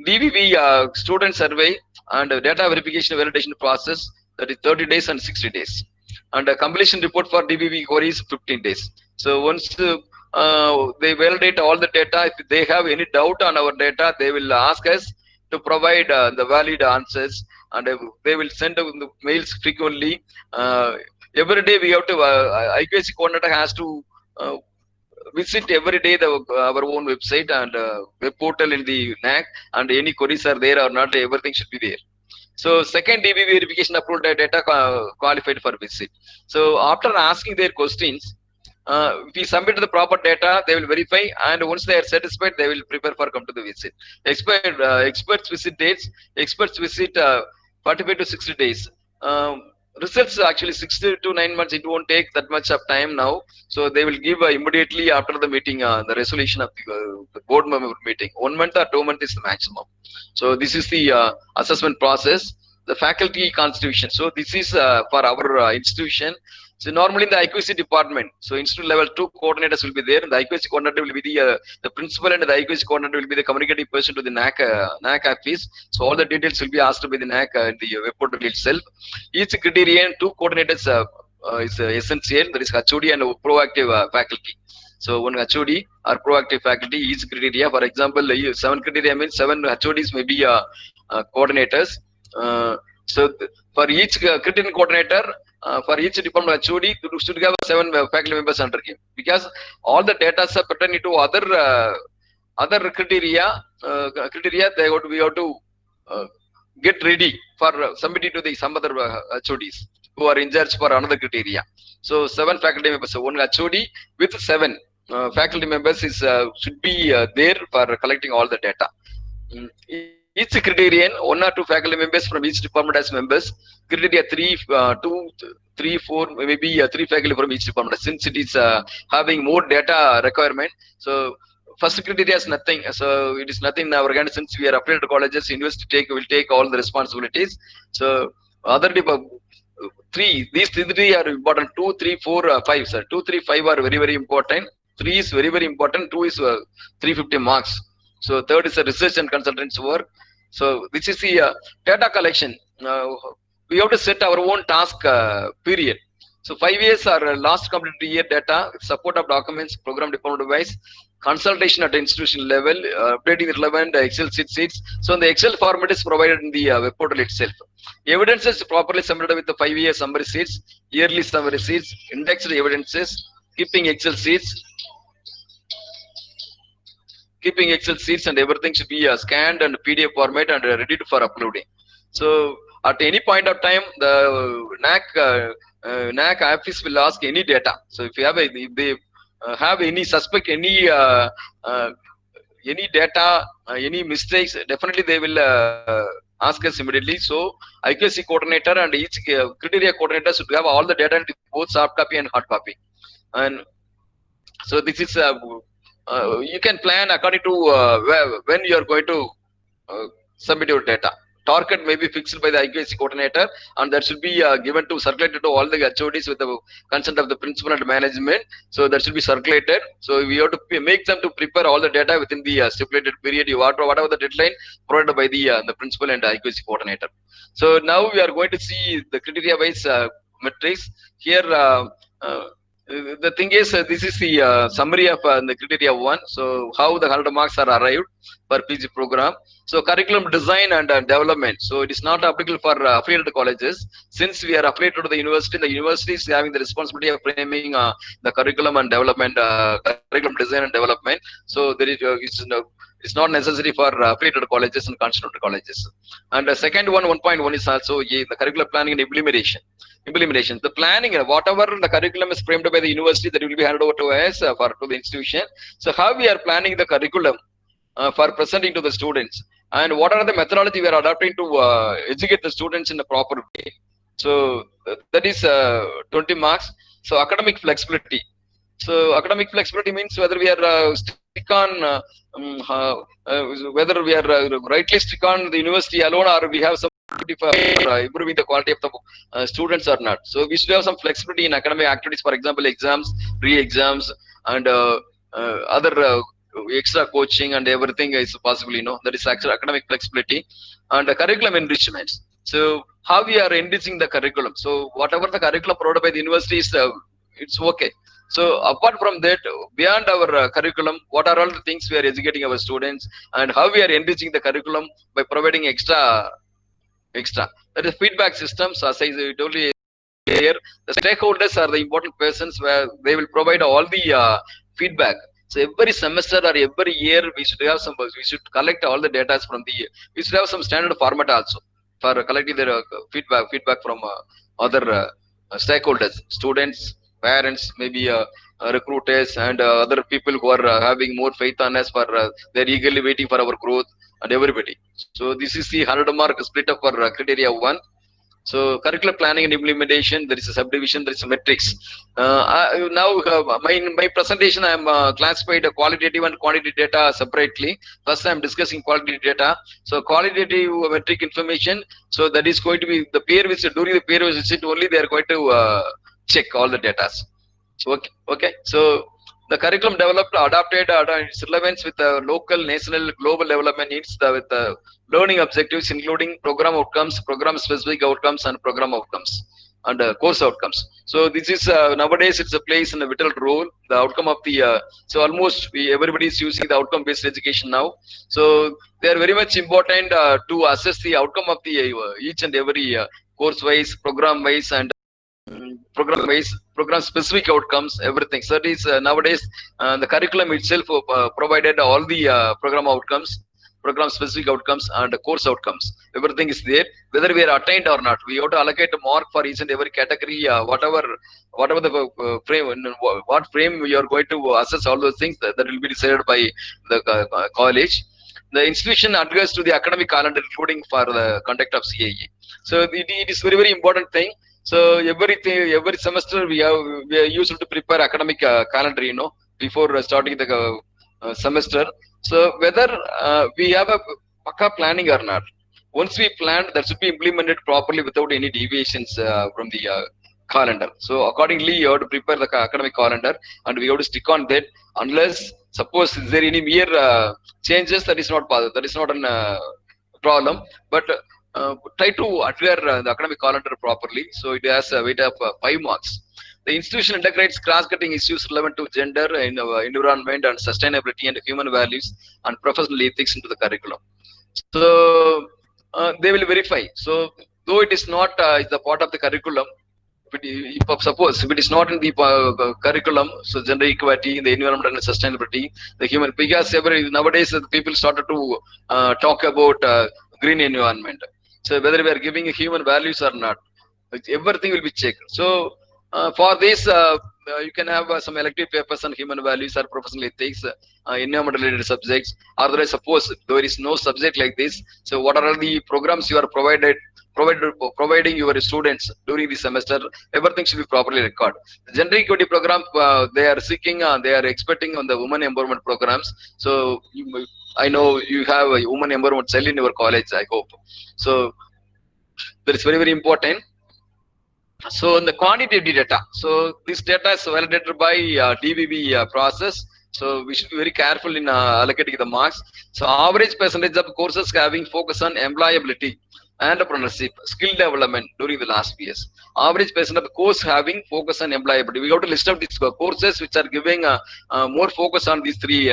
DVV student survey and data verification validation process, that is 30 days and 60 days. And a completion report for DVV core is 15 days. So once they validate all the data, if they have any doubt on our data, they will ask us to provide the valid answers, and they will send the mails frequently. Every day we have to, IQAC coordinator has to visit every day our own website and web portal in the NAAC, and any queries are there or not, everything should be there. So second DB verification approved data qualified for visit. So after asking their questions, if we submit the proper data, they will verify, and once they are satisfied, they will prepare for come to the visit. Experts visit dates. Experts visit 45 to 60 days. Results actually 6 to 9 months. It won't take that much of time now. So they will give immediately after the meeting, the resolution of the board member meeting. 1 month or 2 months is the maximum. So this is the assessment process. The faculty constitution. So this is for our institution. So normally in the IQAC department, so institute level 2 coordinators will be there. The IQAC coordinator will be the principal, and the IQAC coordinator will be the communicative person to the NAAC office. So all the details will be asked by the NAAC in the web portal itself. Each criterion, 2 coordinators is essential. There is HOD and proactive faculty. So one HOD or proactive faculty, each criteria. For example, 7 criteria means 7 HODs may be coordinators. So for each criterion coordinator, for each department HOD should have 7 faculty members under him, because all the data are pertaining to other criteria. We have to get ready for submitting to some other HODs who are in charge for another criteria. So 7 faculty members, so one HOD with 7 faculty members is should be there for collecting all the data. Each criterion, 1 or 2 faculty members from each department as members. Criteria 3, 2, 3, 4, maybe 3 faculty from each department, since it is having more data requirement. So first criteria is nothing. So it is nothing now. Again, since we are affiliated colleges, university will take all the responsibilities. So other these 3 are important. 2, 3, 4, 5. Sir, 2, 3, 5 are very, very important. 3 is very, very important. 2 is 350 marks. So third is the research and consultants work. So this is the data collection. We have to set our own task period. So 5 years are last completed year data, support of documents, program department wise, consultation at the institution level, updating the relevant Excel sheets. So the Excel format is provided in the web portal itself. Evidence is properly submitted with the 5-year summary sheets, yearly summary sheets, indexed evidences, keeping Excel sheets, and everything should be scanned and PDF format and ready for uploading. So at any point of time, the NAAC office will ask any data. So if they have any suspect, any data, any mistakes, definitely they will ask us immediately. So IQAC coordinator and each criteria coordinator should have all the data in both soft copy and hard copy. And so this is you can plan according to when you are going to submit your data. target may be fixed by the IQAC coordinator, and that should be given to circulated to all the HODs with the consent of the principal and management. So that should be circulated. So we have to make them to prepare all the data within the stipulated period, whatever the deadline provided by the principal and IQAC coordinator. So now we are going to see the criteria wise metrics here. The thing is, this is the summary of the criteria 1. So how the 100 marks are arrived for PG program. So curriculum design and development. So it is not applicable for affiliated colleges. Since we are affiliated to the university is having the responsibility of framing the curriculum and development, curriculum design and development. So there is it's not necessary for affiliated colleges and constituted colleges. And the second one, 1.1 is also the curriculum planning and implementation. The planning, whatever the curriculum is framed by the university, that will be handed over to us to the institution. So how we are planning the curriculum for presenting to the students, and what are the methodology we are adopting to educate the students in a proper way. So that is 20 marks. So academic flexibility. So academic flexibility means whether we are stick on whether we are rightly stick on the university alone, or we have some for improving the quality of the students or not. So we should have some flexibility in academic activities, for example, exams, re-exams, and other extra coaching and everything is possible, that is actual academic flexibility. And curriculum enrichments. So how we are enriching the curriculum. So whatever the curriculum provided by the university is, it's okay. So apart from that, beyond our curriculum, what are all the things we are educating our students, and how we are enriching the curriculum by providing extra. That is feedback systems. As I told you here, the stakeholders are the important persons where they will provide all the feedback. So every semester or every year, we should collect all the data from we should have some standard format also for collecting the feedback from other stakeholders, students, parents, maybe recruiters, and other people who are having more faith on us for they're eagerly waiting for our growth, and everybody. So this is the 100 mark split up for criteria 1. So curricular planning and implementation, there is a subdivision, there is a metrics. Now my presentation, I am classified qualitative and quantitative data separately. First I am discussing qualitative data. So qualitative metric information, so that is going to be the peer visit. During the peer visit only they are going to check all the data. So okay. So the curriculum developed, adapted, its relevance with the local, national, global development needs, with the learning objectives, including program outcomes, program specific outcomes, and program outcomes, and course outcomes. So this is nowadays it's a place in a vital role. The outcome of the so almost everybody is using the outcome based education now. So they are very much important to assess the outcome of the each and every course wise, program wise, and program specific outcomes, everything. So it is nowadays the curriculum itself provided all the program outcomes, program specific outcomes, and course outcomes. Everything is there, whether we are attained or not. We have to allocate a mark for each and every category, whatever the frame, what frame we are going to assess all those things, that will be decided by the college. The institution adheres to the academic calendar, including for the conduct of CAE. So it is very important thing. So every semester we are used to prepare academic calendar, before starting the semester. So whether we have a pakka planning or not, once we plan, that should be implemented properly without any deviations from the calendar. So accordingly, you have to prepare the academic calendar, and we have to stick on that. Unless suppose is there any mere changes, that is not a problem, but try to adhere the academic calendar properly. So it has a weight of 5 marks. The institution integrates cross-cutting issues relevant to gender, environment, and sustainability, and human values and professional ethics into the curriculum. So they will verify. So though it is not the part of the curriculum, suppose if it is not in the curriculum, so gender equality, the environment and sustainability, the human, because nowadays people started to talk about green environment. So whether we are giving human values or not, everything will be checked. So for this, you can have some elective papers on human values or professional ethics, environment related subjects. Otherwise, suppose there is no subject like this, so what are the programs you are provided providing your students during the semester, everything should be properly recorded. The gender equity program, they are seeking, they are expecting on the women empowerment programs. So I know you have a women empowerment cell in your college, I hope. So that is very, very important. So in the quantitative data, so this data is validated by DVB process. So we should be very careful in allocating the marks. So average percentage of courses having focus on employability, entrepreneurship, skill development during the last years. Average percent of the course having focus on employability. We have to list out these courses which are giving more focus on these three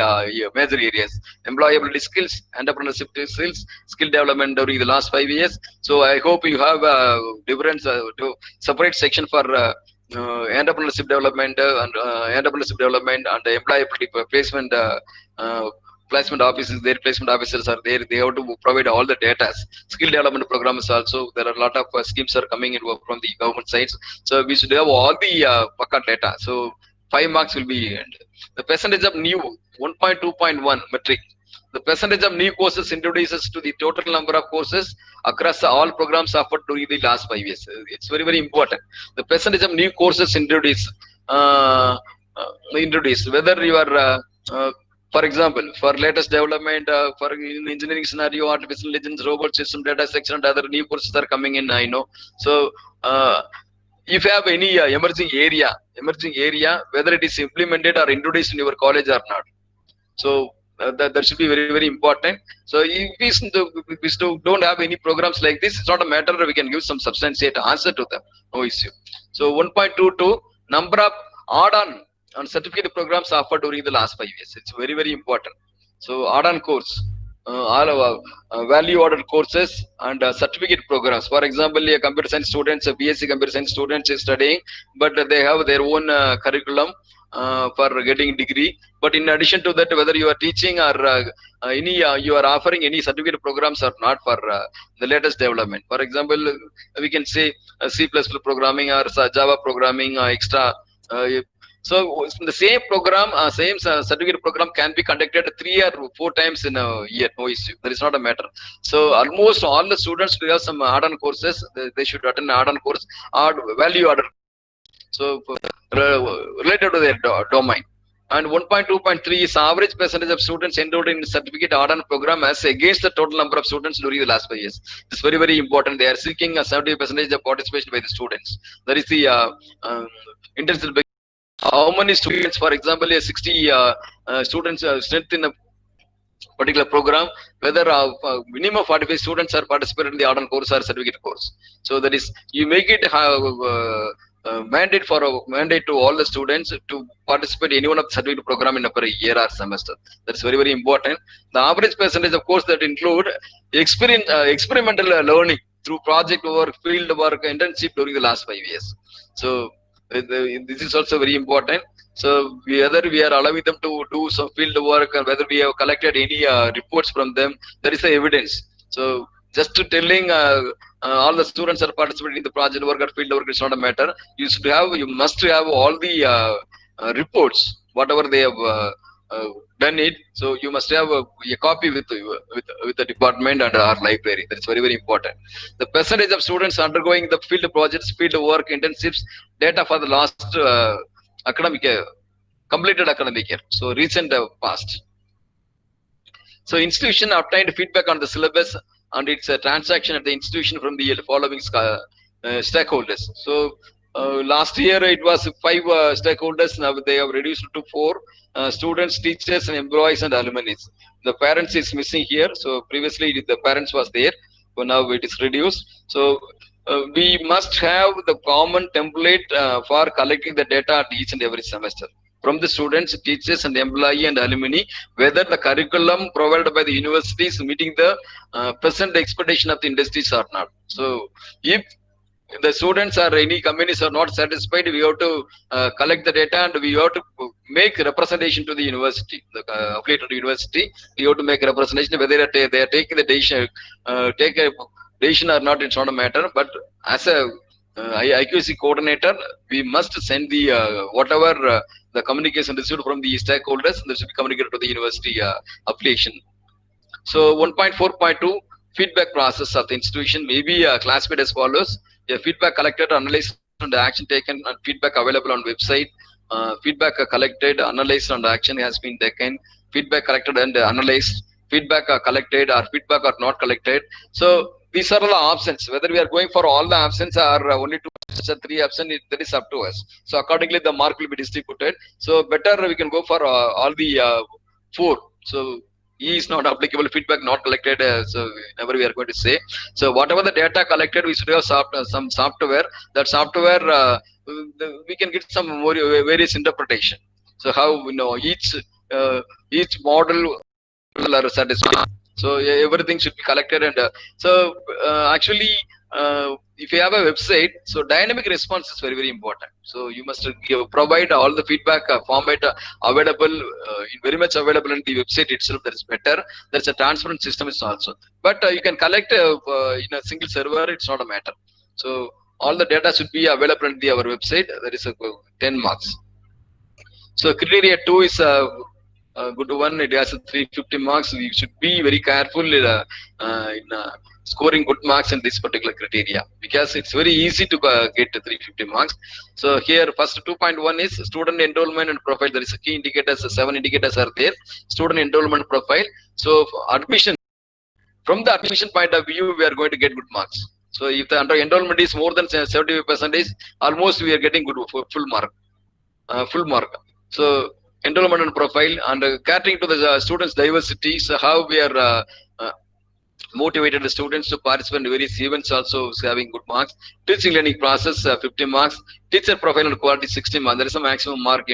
major areas: employability skills, entrepreneurship skills, skill development during the last 5 years. So I hope you have different separate section for entrepreneurship development and employability placement. Placement offices, their placement officers are there. They have to provide all the data. Skill development programs also. There are a lot of schemes are coming in from the government sides. So we should have all the PACA data. So 5 marks will be earned. The percentage of new 1.2.1 metric. The percentage of new courses introduces to the total number of courses across all programs offered during the last 5 years. It's very, very important. The percentage of new courses introduced, whether you are for example, for latest development, for in engineering scenario, artificial intelligence, robot system, data section, and other new courses are coming in, I know. So, if you have any emerging area, whether it is implemented or introduced in your college or not. So, that should be very, very important. So, if we don't have any programs like this, it's not a matter that we can give some substantiate answer to them. No issue. So, 1.22, number of add-on and certificate programs offered during the last 5 years. It's very, very important. So add-on course, all of value-added courses and certificate programs. For example, a computer science students, a BSc computer science students is studying, but they have their own curriculum for getting degree. But in addition to that, whether you are teaching or you are offering any certificate programs or not for the latest development. For example, we can say C++ programming or Java programming extra. So the same program, same certificate program can be conducted 3 or 4 times in a year, no issue. That is not a matter. So almost all the students who have some add-on courses, they should attend add-on course or value-added. So related to their domain. And 1.2.3 is average percentage of students enrolled in certificate add-on program as against the total number of students during the last 5 years. It's very, very important. They are seeking a 70% of participation by the students. That is the intensive. How many students, for example, 60 students strength in a particular program, whether minimum 45 students are participating in the add-on course or certificate course. So that is, you make it mandate to all the students to participate in any one of the certificate program in a year or semester. That's very, very important. The average percentage of course that include experimental learning through project work, field work, internship during the last 5 years. So this is also very important. So whether we are allowing them to do some field work and whether we have collected any reports from them, there is the evidence. So just to telling all the students are participating in the project work or field work is not a matter. You must have all the reports, whatever they have done it. So you must have a copy with the department and our library. That is very, very important. The percentage of students undergoing the field projects, field work, internships, data for the last completed academic year. So recent past. So institution obtained feedback on the syllabus and its transaction at the institution from the following stakeholders. So last year it was 5 stakeholders. Now they have reduced to 4: students, teachers, and employees and alumni. The parents is missing here. So previously the parents was there, but now it is reduced. So we must have the common template for collecting the data at each and every semester from the students, teachers, and employee and alumni, whether the curriculum provided by the university is meeting the present expectation of the industries or not. So if the students or any companies are not satisfied, we have to collect the data and we have to make representation to the university, the affiliated university. We have to make representation whether they are taking the decision, take a decision or not. It's not a matter. But as a IQAC coordinator, we must send the whatever the communication received from the stakeholders. That should be communicated to the university affiliation. So 1.4.2. feedback process of the institution may be classified as follows: a feedback collected, analyzed, and action taken, and feedback available on website. Feedback collected, analyzed, and action has been taken. Feedback collected and analyzed. Feedback collected or feedback are not collected. So these are the options. Whether we are going for all the options or only 2 or 3 options, that is up to us. So accordingly, the mark will be distributed. So better we can go for all the 4. So E is not applicable, feedback not collected, so whenever we are going to say. So whatever the data collected, we should have some software. That software, we can get some more various interpretation. So how each model are satisfied. So everything should be collected, and actually, if you have a website, so dynamic response is very, very important. So you must provide all the feedback format available, very much available in the website itself. That is better. There's a transparent system is also, but you can collect in a single server. It's not a matter. So all the data should be available in our website. That is 10 marks. So criteria 2 is a good one. It has 350 marks. We should be very careful in scoring good marks in this particular criteria, because it's very easy to get 350 marks. So here, first 2.1 is student enrollment and profile. There is a key indicators. 7 indicators are there. Student enrollment profile. So admission, from the admission point of view, we are going to get good marks. So if the enrollment is more than 75%, almost we are getting good full mark. So enrollment and profile, and catering to the students' diversity. So how we are motivated the students to participate in various events, also having good marks. Teaching learning process 50 marks. Teacher profile and quality 60 marks. There is a maximum mark,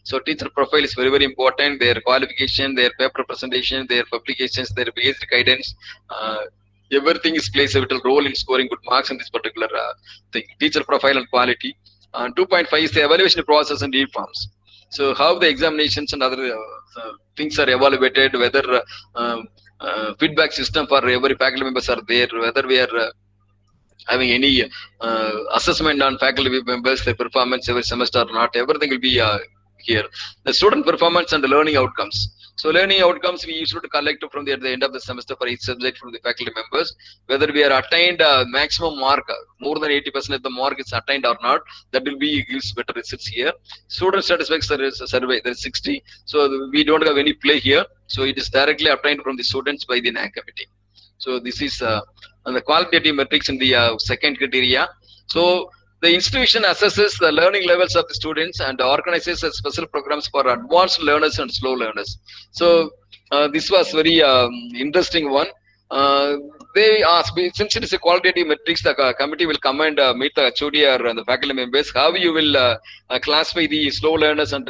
So teacher profile is very, very important. Their qualification, their paper presentation, their publications, their basic guidance. Everything plays a vital role in scoring good marks in this particular thing. Teacher profile and quality. 2.5 is the evaluation process and reforms. So how the examinations and other things are evaluated, whether feedback system for every faculty members are there, whether we are having any assessment on faculty members, their performance every semester or not, everything will be here. The student performance and the learning outcomes. So learning outcomes we used to collect from at the end of the semester for each subject from the faculty members, whether we are attained maximum mark, more than 80% of the mark is attained or not, that will be gives better results here. Student satisfaction survey, there is 60. So we don't have any play here. So it is directly obtained from the students by the NAAC committee. So this is on the qualitative metrics in the second criteria. So the institution assesses the learning levels of the students and organizes special programs for advanced learners and slow learners. So this was very interesting one. They asked, since it is a qualitative metrics, the committee will come and meet the HOD or the faculty members, how you will classify the slow learners and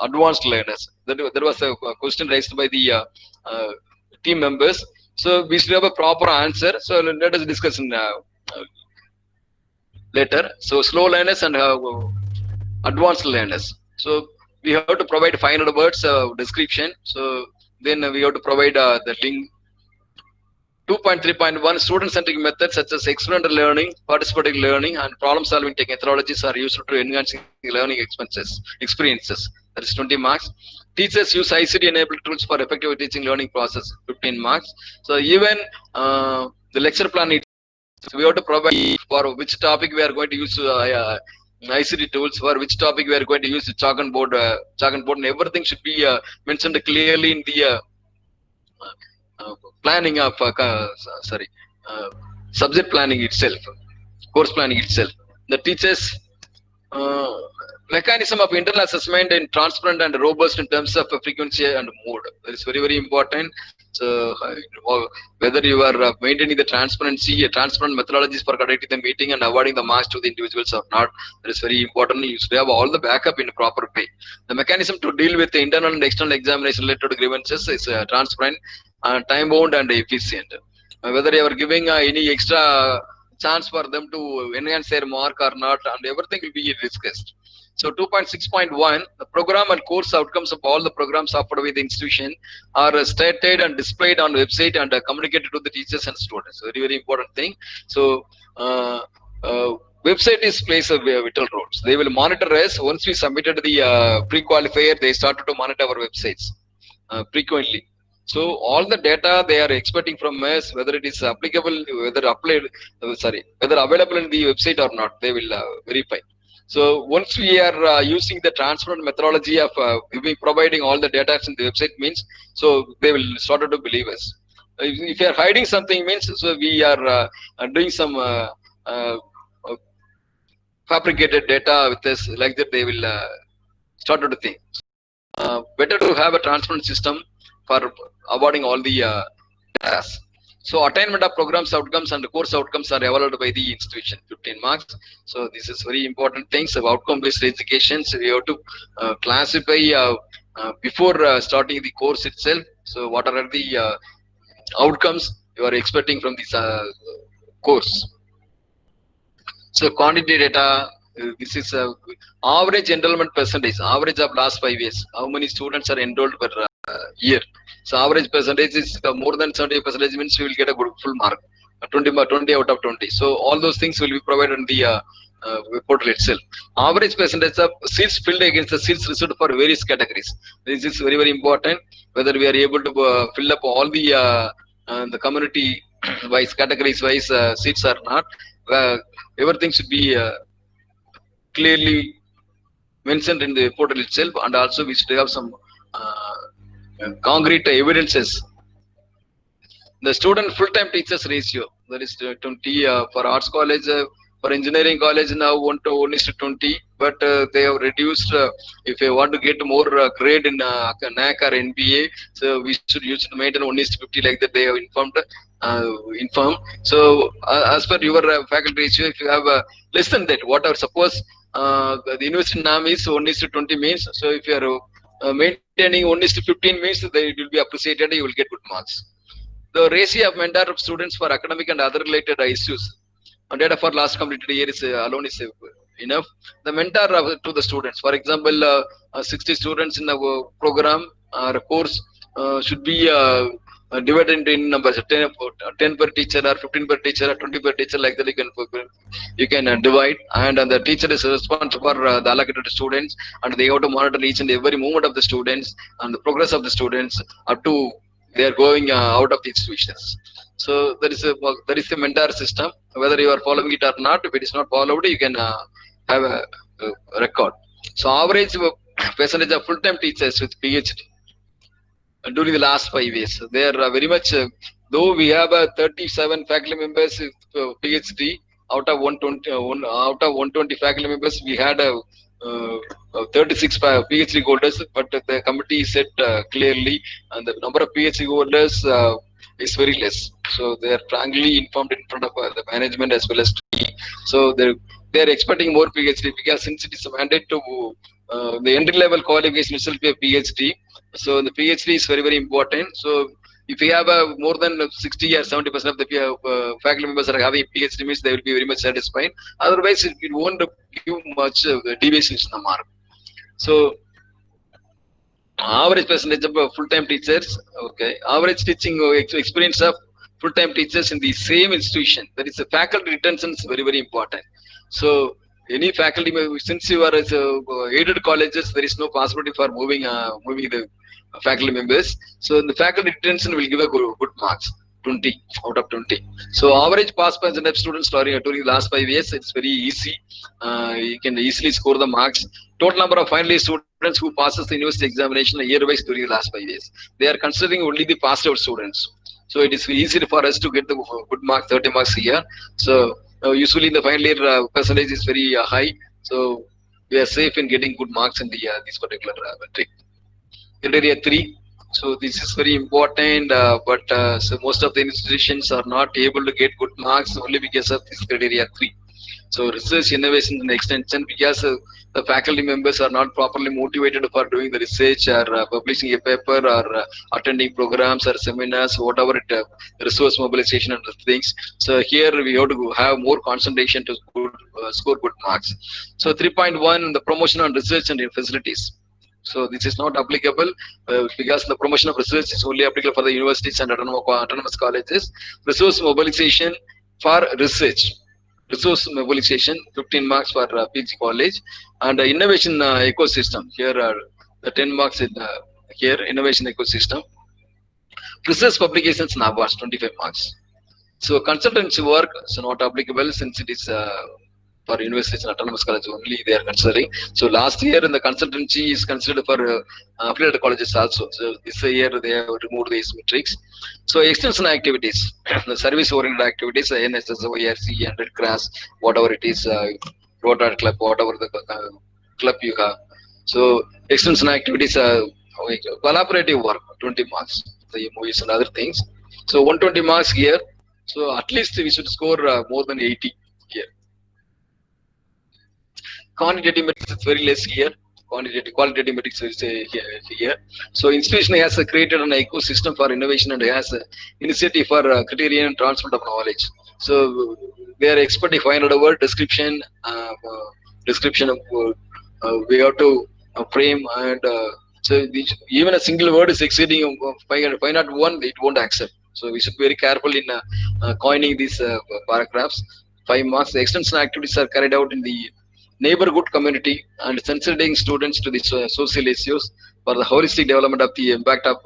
advanced learners. That was a question raised by the team members. So we should have a proper answer. So let us discuss in later. So slow learners and advanced learners. So we have to provide 500 words description. So then we have to provide the link. 2.3.1 student-centric methods such as experiential learning, participative learning, and problem-solving methodologies are used to enhance learning experiences. That is 20 marks. Teachers use ICT-enabled tools for effective teaching learning process. 15 marks. So even the lecture plan, so we have to provide for which topic we are going to use ICT tools, for which topic we are going to use the chalk and board, and everything should be mentioned clearly in the planning of subject planning itself, course planning itself. The teachers mechanism of internal assessment and transparent and robust in terms of frequency and mode. That is very, very important. So whether you are maintaining the transparency, transparent methodologies for conducting the meeting and awarding the marks to the individuals or not, that is very important. You should have all the backup in a proper way. The mechanism to deal with the internal and external examination related grievances is transparent, time bound and efficient. Whether you are giving any extra chance for them to enhance their mark or not, and everything will be discussed. So 2.6.1, the program and course outcomes of all the programs offered by the institution are stated and displayed on the website and communicated to the teachers and students. Very, very important thing. So website plays a vital role. So they will monitor us. Once we submitted the pre-qualifier, they started to monitor our websites frequently. So all the data they are expecting from us, whether it is applicable, whether available in the website or not, they will verify. So once we are using the transparent methodology of providing all the data in the website means, so they will start to believe us. If you are hiding something means, so we are doing some uh, fabricated data with us, like that they will start to think. Better to have a transparent system for awarding all the tasks. So attainment of programs outcomes and course outcomes are evaluated by the institution, 15 marks. So this is very important things of outcome based education. So we have to classify before starting the course itself. So what are the outcomes you are expecting from this course. So quantity data, this is average enrollment percentage, average of last 5 years. How many students are enrolled per year? So average percentage is more than 70% means we will get a good full mark, 20 out of 20. So all those things will be provided in the portal itself. Average percentage of seats filled against the seats reserved for various categories. This is very, very important. Whether we are able to fill up all the community wise, categories wise seats or not. Everything should be clearly mentioned in the portal itself, and also we should have some concrete evidences. The student full-time teachers ratio, that is 20 for arts college, for engineering college now 1:20, but they have reduced. If you want to get more grade in NAAC or NBA, so we should use to maintain 1:50, like that they have informed. So as per your faculty ratio, if you have less than that, whatever, suppose the university norm is 1:20 means, so if you are maintaining 1:15 means, they will be appreciated, you will get good marks. The ratio of mentor of students for academic and other related issues, data for last completed year is alone is enough. The mentor to the students, for example 60 students in a program or a course should be divided in numbers, 10 per teacher or 15 per teacher or 20 per teacher, like that you can divide, and the teacher is responsible for the allocated students, and they have to monitor each and every movement of the students and the progress of the students up to they are going out of the institutions. So there is a mentor system. Whether you are following it or not, if it is not followed, you can have a record. So average percentage of full-time teachers with PhD during the last 5 years, they are very much. Though we have 37 faculty members with PhD out of 120 faculty members, we had 36 PhD holders, but the committee said clearly, and the number of PhD holders is very less. So they are frankly informed in front of the management as well as me. So they are expecting more PhD, because since it is a mandate to the entry level qualification itself be a PhD. So the PhD is very, very important. So if you have more than 60 or 70% of the faculty members are having PhD means, they will be very much satisfied. Otherwise, it won't give much deviations in the mark. So average percentage of full-time teachers, okay, average teaching experience of full-time teachers in the same institution, that is the faculty retention is very, very important. So any faculty, since you are as aided colleges, there is no possibility for moving the faculty members. So the faculty retention will give a good marks, 20 out of 20. So average pass percentage of students during the last 5 years, it's very easy. You can easily score the marks. Total number of final year students who passes the university examination year-wise during the last 5 years, they are considering only the passed out students. So it is easy for us to get the good marks, 30 marks a year. So usually the final year percentage is very high. So we are safe in getting good marks in the this particular metric. Criteria 3. So this is very important, but so most of the institutions are not able to get good marks only because of this criteria 3. So research, innovation, and extension, because the faculty members are not properly motivated for doing the research or publishing a paper or attending programs or seminars, whatever it resource mobilization and things. So here we have to have more concentration to score good marks. So 3.1, the promotion on research and facilities. So this is not applicable because the promotion of research is only applicable for the universities and autonomous colleges. Resource mobilization for research. Resource mobilization, 15 marks for PG college, and innovation ecosystem. Here are the 10 marks in here, innovation ecosystem. Research publications and awards, 25 marks. So consultancy work is not applicable since it is for universities and autonomous colleges only they are considering. So last year in the consultancy is considered for affiliated colleges also. So this year they have removed these metrics. So extension activities, the service oriented activities, NSS, ORC, and Red Cross, whatever it is, Rotary Club, whatever the club you have. So extension activities, collaborative work, 20 marks, the movies and other things. So 120 marks here. So at least we should score more than 80 here. Quantitative metrics is very less here. Qualitative metrics is here. So institution has created an ecosystem for innovation and has an initiative for criterion and transfer of knowledge. So they are experting 500 word description. Description of we have to frame and so even a single word is exceeding 501, it won't accept. So we should be very careful in coining these paragraphs. 5 marks. The extension activities are carried out in the neighborhood community and sensitizing students to the social issues for the holistic development of the impact of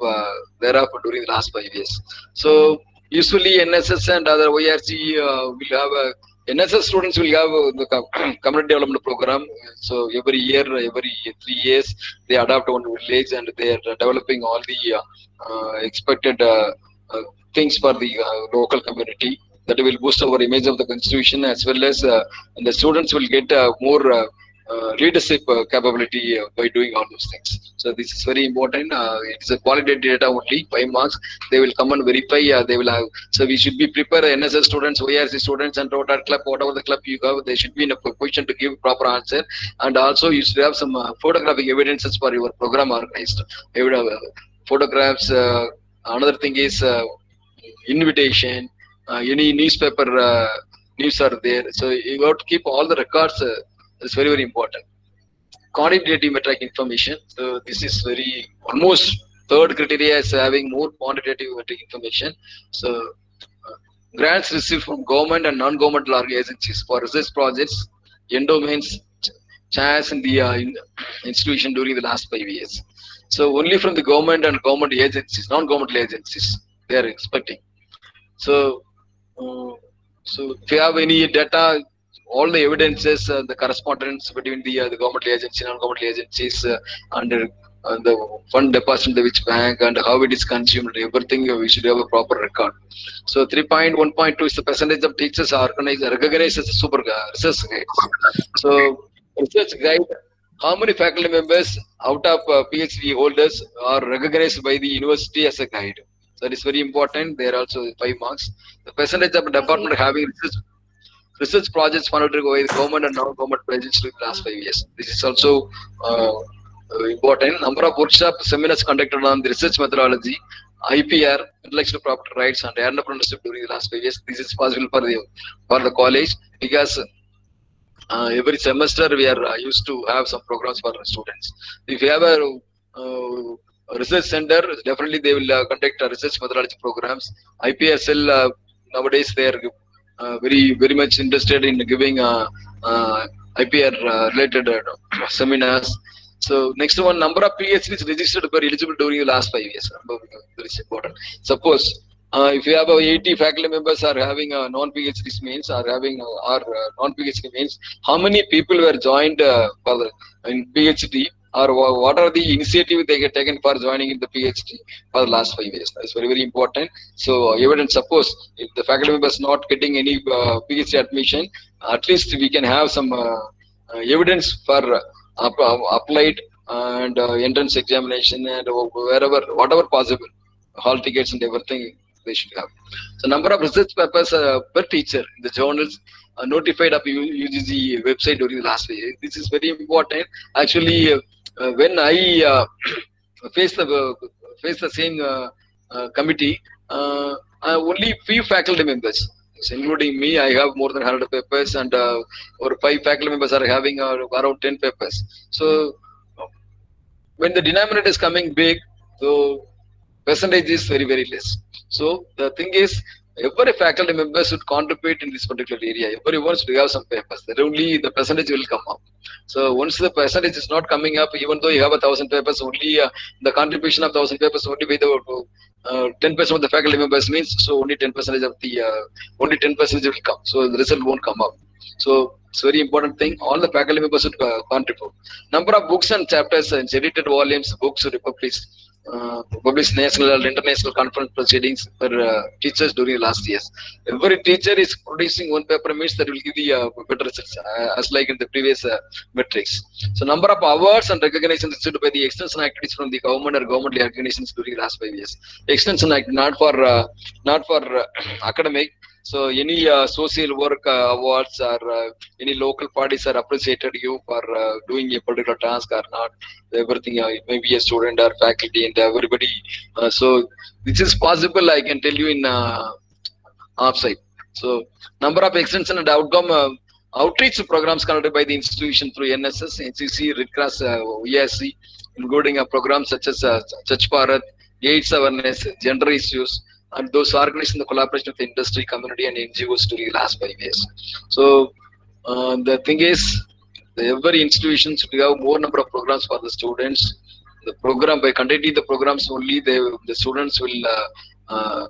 thereof during the last 5 years. So usually NSS and other ORC will have a NSS students will have the community development program. So every year, every 3 years, they adopt one village and they are developing all the expected things for the local community. That will boost our image of the constitution as well as the students will get more leadership capability by doing all those things. So this is very important. It's a qualitative data only, 5 marks. They will come and verify. They will have. So we should be prepared. NSS students, ORC students, and Rotary Club, whatever the club you have, they should be in a position to give proper answer. And also you should have some photographic evidences for your program organized. You would have photographs. Another thing is invitation. Any newspaper news are there. So you have to keep all the records. It's very, very important. Quantitative metric information. So this is very almost third criteria is having more quantitative metric information. So grants received from government and non-governmental agencies for research projects, endowments, chairs in the institution during the last 5 years. So only from the government and government agencies, non-governmental agencies, they are expecting. So if you have any data, all the evidences, the correspondence between the government agency, non-government agencies, and the fund deposited in which bank and how it is consumed, everything we should have a proper record. So 3.1.2 is the percentage of teachers are recognized as a super research guides. So research guide, how many faculty members out of PhD holders are recognized by the university as a guide? So that is very important. There are also 5 marks. The percentage of department having research projects funded by the government and non-government projects in the last 5 years. This is also important. Number of workshop seminars conducted on the research methodology, IPR, intellectual property rights, and entrepreneurship during the last 5 years. This is possible for the college because every semester we are used to have some programs for students. If you have a research center, definitely they will conduct research methodology programs. IPR cell nowadays they are very much interested in giving IPR related seminars. So next one, number of PhDs registered for eligible during the last 5 years. Very important. Suppose if you have 80 faculty members are having non-PhD means or having non-PhD means, how many people were joined in PhD? Or what are the initiatives they get taken for joining in the PhD for the last 5 years? That's very, very important. So even suppose if the faculty member is not getting any PhD admission, at least we can have some evidence for applied and entrance examination and wherever, whatever possible, hall tickets and everything they should have. So number of research papers per teacher in the journals notified of UGC website during the last year. This is very important. Actually, when I face the same committee, only few faculty members, including me, I have more than 100 papers, and or 5 faculty members are having around 10 papers. So when the denominator is coming big, so percentage is very, very less. So the thing is, every faculty member should contribute in this particular area. Everyone should have some papers. Then only the percentage will come up. So once the percentage is not coming up, even though you have 1,000 papers, only the contribution of 1,000 papers only by the 10% of the faculty members means, so only 10% of the only 10% will come. So the result won't come up. So it's very important thing. All the faculty members should contribute. Number of books and chapters and edited volumes, books should be published national and international conference proceedings for teachers during the last years. Every teacher is producing one paper means that will give the better results as like in the previous metrics. So number of awards and recognitions issued by the extension activities from the government or government organizations during the last 5 years. Extension act not for academic. So any social work awards or any local parties are appreciated you for doing a particular task or not. Everything maybe a student or faculty and everybody. So this is possible. I can tell you in offsite. So number of extension and outcome outreach programs conducted by the institution through NSS, NCC, Red Cross, EAC, including programs such as Church Bharat, AIDS awareness, gender issues, and those organized in the collaboration with the industry, community, and NGOs during the last 5 years. So the thing is, every institution should have more number of programs for the students. The program, by conducting the programs only, the students will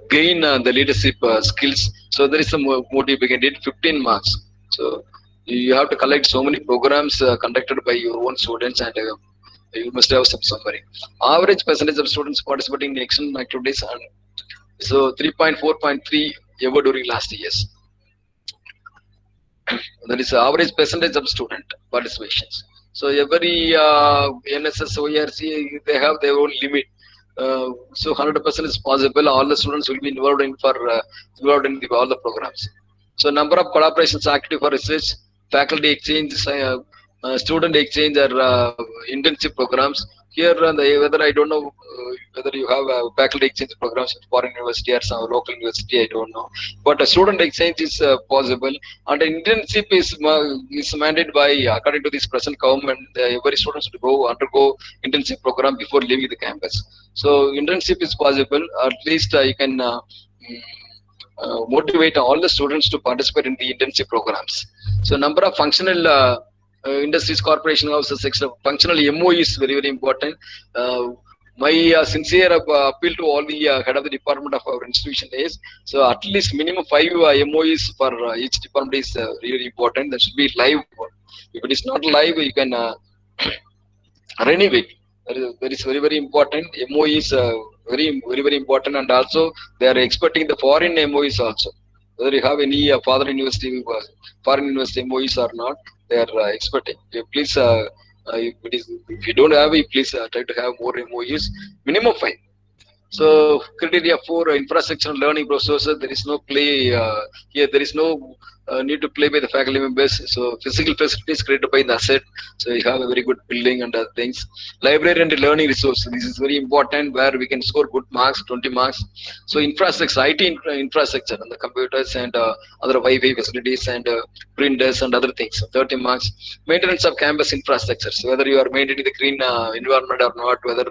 gain the leadership skills. So there is some motive. We can get 15 marks. So you have to collect so many programs conducted by your own students, and you must have some summary. Average percentage of students participating in action activities, and so 3.4.3 ever during last years. That is the average percentage of student participations. So every NSS, OERC, they have their own limit. So 100% is possible. All the students will be involved in all the programs. So number of collaborations active for research, faculty exchange, student exchange, or internship programs. Here, whether I don't know whether you have faculty exchange programs at foreign university or some local university, I don't know. But a student exchange is possible, and internship is mandated by, according to this present government, every student should undergo internship program before leaving the campus. So internship is possible. At least you can motivate all the students to participate in the internship programs. So number of functional industries, corporation houses, etc. Functional MOE is very, very important. My sincere appeal to all the head of the department of our institution is, so at least minimum 5 MOEs for each department is really important. That should be live. If it is not live, you can renovate. That is very, very important. MOE is very, very important, and also they are expecting the foreign MOEs also. Whether you have any foreign university MOEs or not, they are expecting. Please, if you don't have it, please try to have more MOEs, minimum 5. So criteria for infrastructure and learning resources, there is no play here. There is no need to play by the faculty members. So physical facilities created by the asset. So you have a very good building and other things. Library and learning resources. This is very important, where we can score good marks, 20 marks. So infrastructure, IT infrastructure, and the computers and other Wi-Fi facilities and printers and other things, 30 marks. Maintenance of campus infrastructure. So whether you are maintaining the green environment or not, whether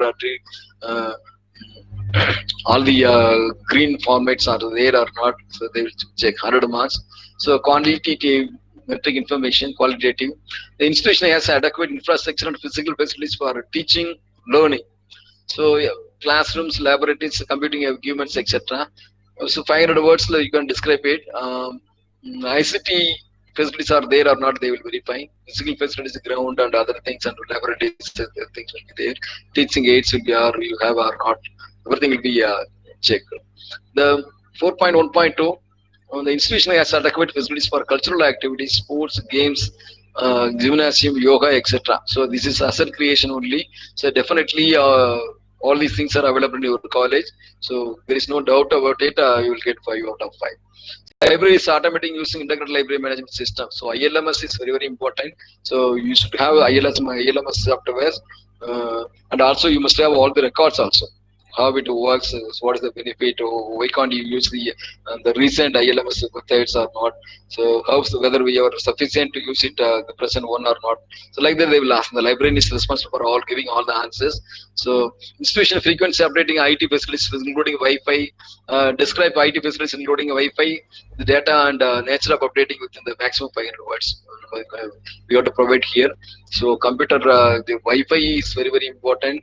all the green formats are there or not, so they will check 100 marks. So quantitative metric information, qualitative. The institution has adequate infrastructure and physical facilities for teaching, learning. So classrooms, laboratories, computing equipments, etc. So 500 words you can describe it. ICT facilities are there or not, they will verify. Physical facilities, ground and other things, and laboratories, things will be there. Teaching aids will be, or you have or not. Everything will be checked. The 4.1.2, the institution has adequate facilities for cultural activities, sports, games, gymnasium, yoga, etc. So this is asset creation only. So definitely all these things are available in your college. So there is no doubt about it. You will get 5 out of 5. Library is automating using integrated library management system. So ILMS is very, very important. So you should have ILMS software, and also you must have all the records also. how it works, what is the benefit, why can't you use the recent ILMS methods or not. So whether we are sufficient to use it, the present one or not. So like that they will ask. The librarian is responsible for all giving all the answers. So institution frequency updating IT facilities including Wi-Fi, describe IT facilities including Wi-Fi, the data and nature of updating within the maximum 500 words. We have to provide here. So computer, the Wi-Fi is very, very important.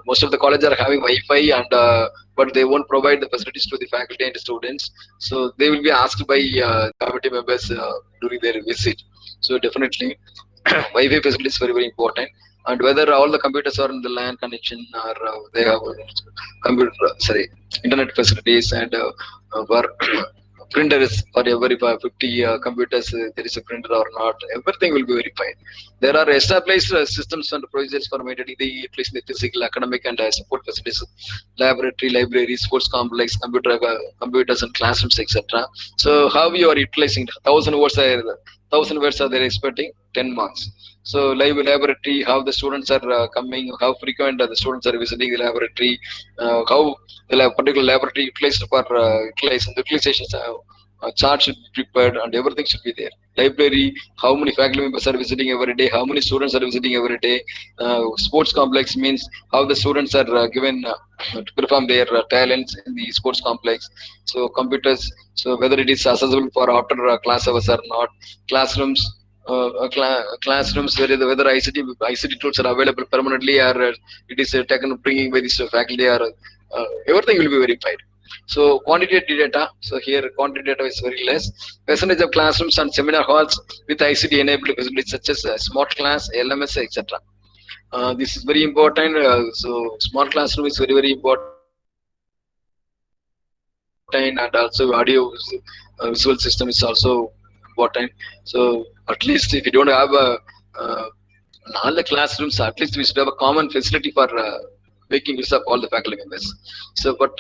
Most of the colleges are having Wi-Fi, and but they won't provide the facilities to the faculty and the students. So they will be asked by committee members during their visit. So definitely, Wi-Fi facility is very, very important. And whether all the computers are in the LAN connection or they have internet facilities, and where printers for every 50 computers there is a printer or not, everything will be verified. There are established systems and procedures for maintaining at least the physical, academic and support facilities, laboratory, libraries, sports complex, computers and classrooms, etc. So how you are utilizing 1,000 words are they expecting 10 marks. So laboratory, how the students are coming, how frequent the students are visiting the laboratory, how the particular laboratory utilized for utilization chart should be prepared, and everything should be there. Library, how many faculty members are visiting every day, how many students are visiting every day. Sports complex means how the students are given to perform their talents in the sports complex. So computers, so whether it is accessible for after class hours or not. Classrooms, classrooms whether ICT tools are available permanently, or it is taken bringing by this faculty, or everything will be verified. So quantitative data, so here quantitative data is very less. Percentage of classrooms and seminar halls with ICT enabled facilities such as smart class, LMS, etc. This is very important. So smart classroom is very, very important, and also audio visual system is also important. So at least if you don't have all the classrooms, at least we should have a common facility for making use of all the faculty members. So but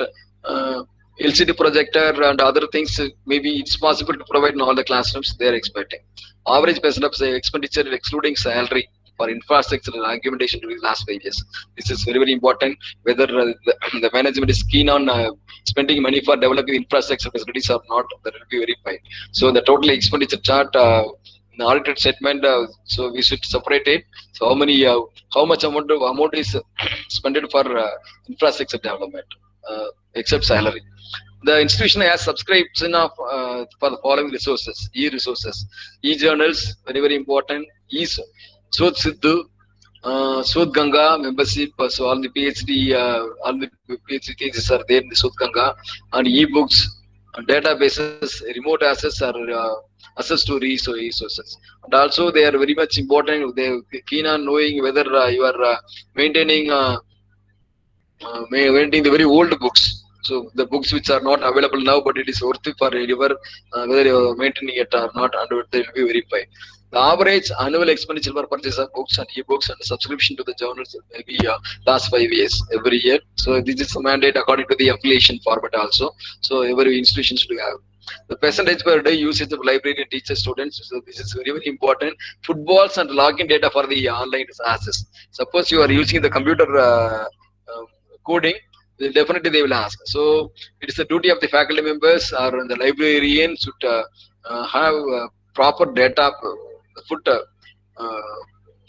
LCD projector and other things, maybe it's possible to provide in all the classrooms they are expecting. Average percent of expenditure excluding salary for infrastructure and augmentation during the last 5 years. This is very, very important. Whether the management is keen on spending money for developing infrastructure facilities or not, that will be verified. So the total expenditure chart, the audited statement, so we should separate it. So how much amount is spent for infrastructure development, except salary. The institution has subscription of for the following resources: e-resources, e-journals, very, very important. Sodh Sidhu, Sodh Ganga membership, so all the PhD cases are there in the Sodh Ganga, and e-books, databases, remote access, or access to resources. And also they are very much important. They are keen on knowing whether you are maintaining the very old books. So the books which are not available now, but it is worthy for whether you are maintaining it or not, and they will be verified. The average annual expenditure for purchase of books and e-books and subscription to the journals may be last 5 years every year. So this is a mandate according to the affiliation format also. So every institution should have. The percentage per day usage of library and teacher students. So this is very, very important. Footballs and login data for the online access. Suppose you are using the computer coding, definitely they will ask. So it is the duty of the faculty members or the librarian should have proper data,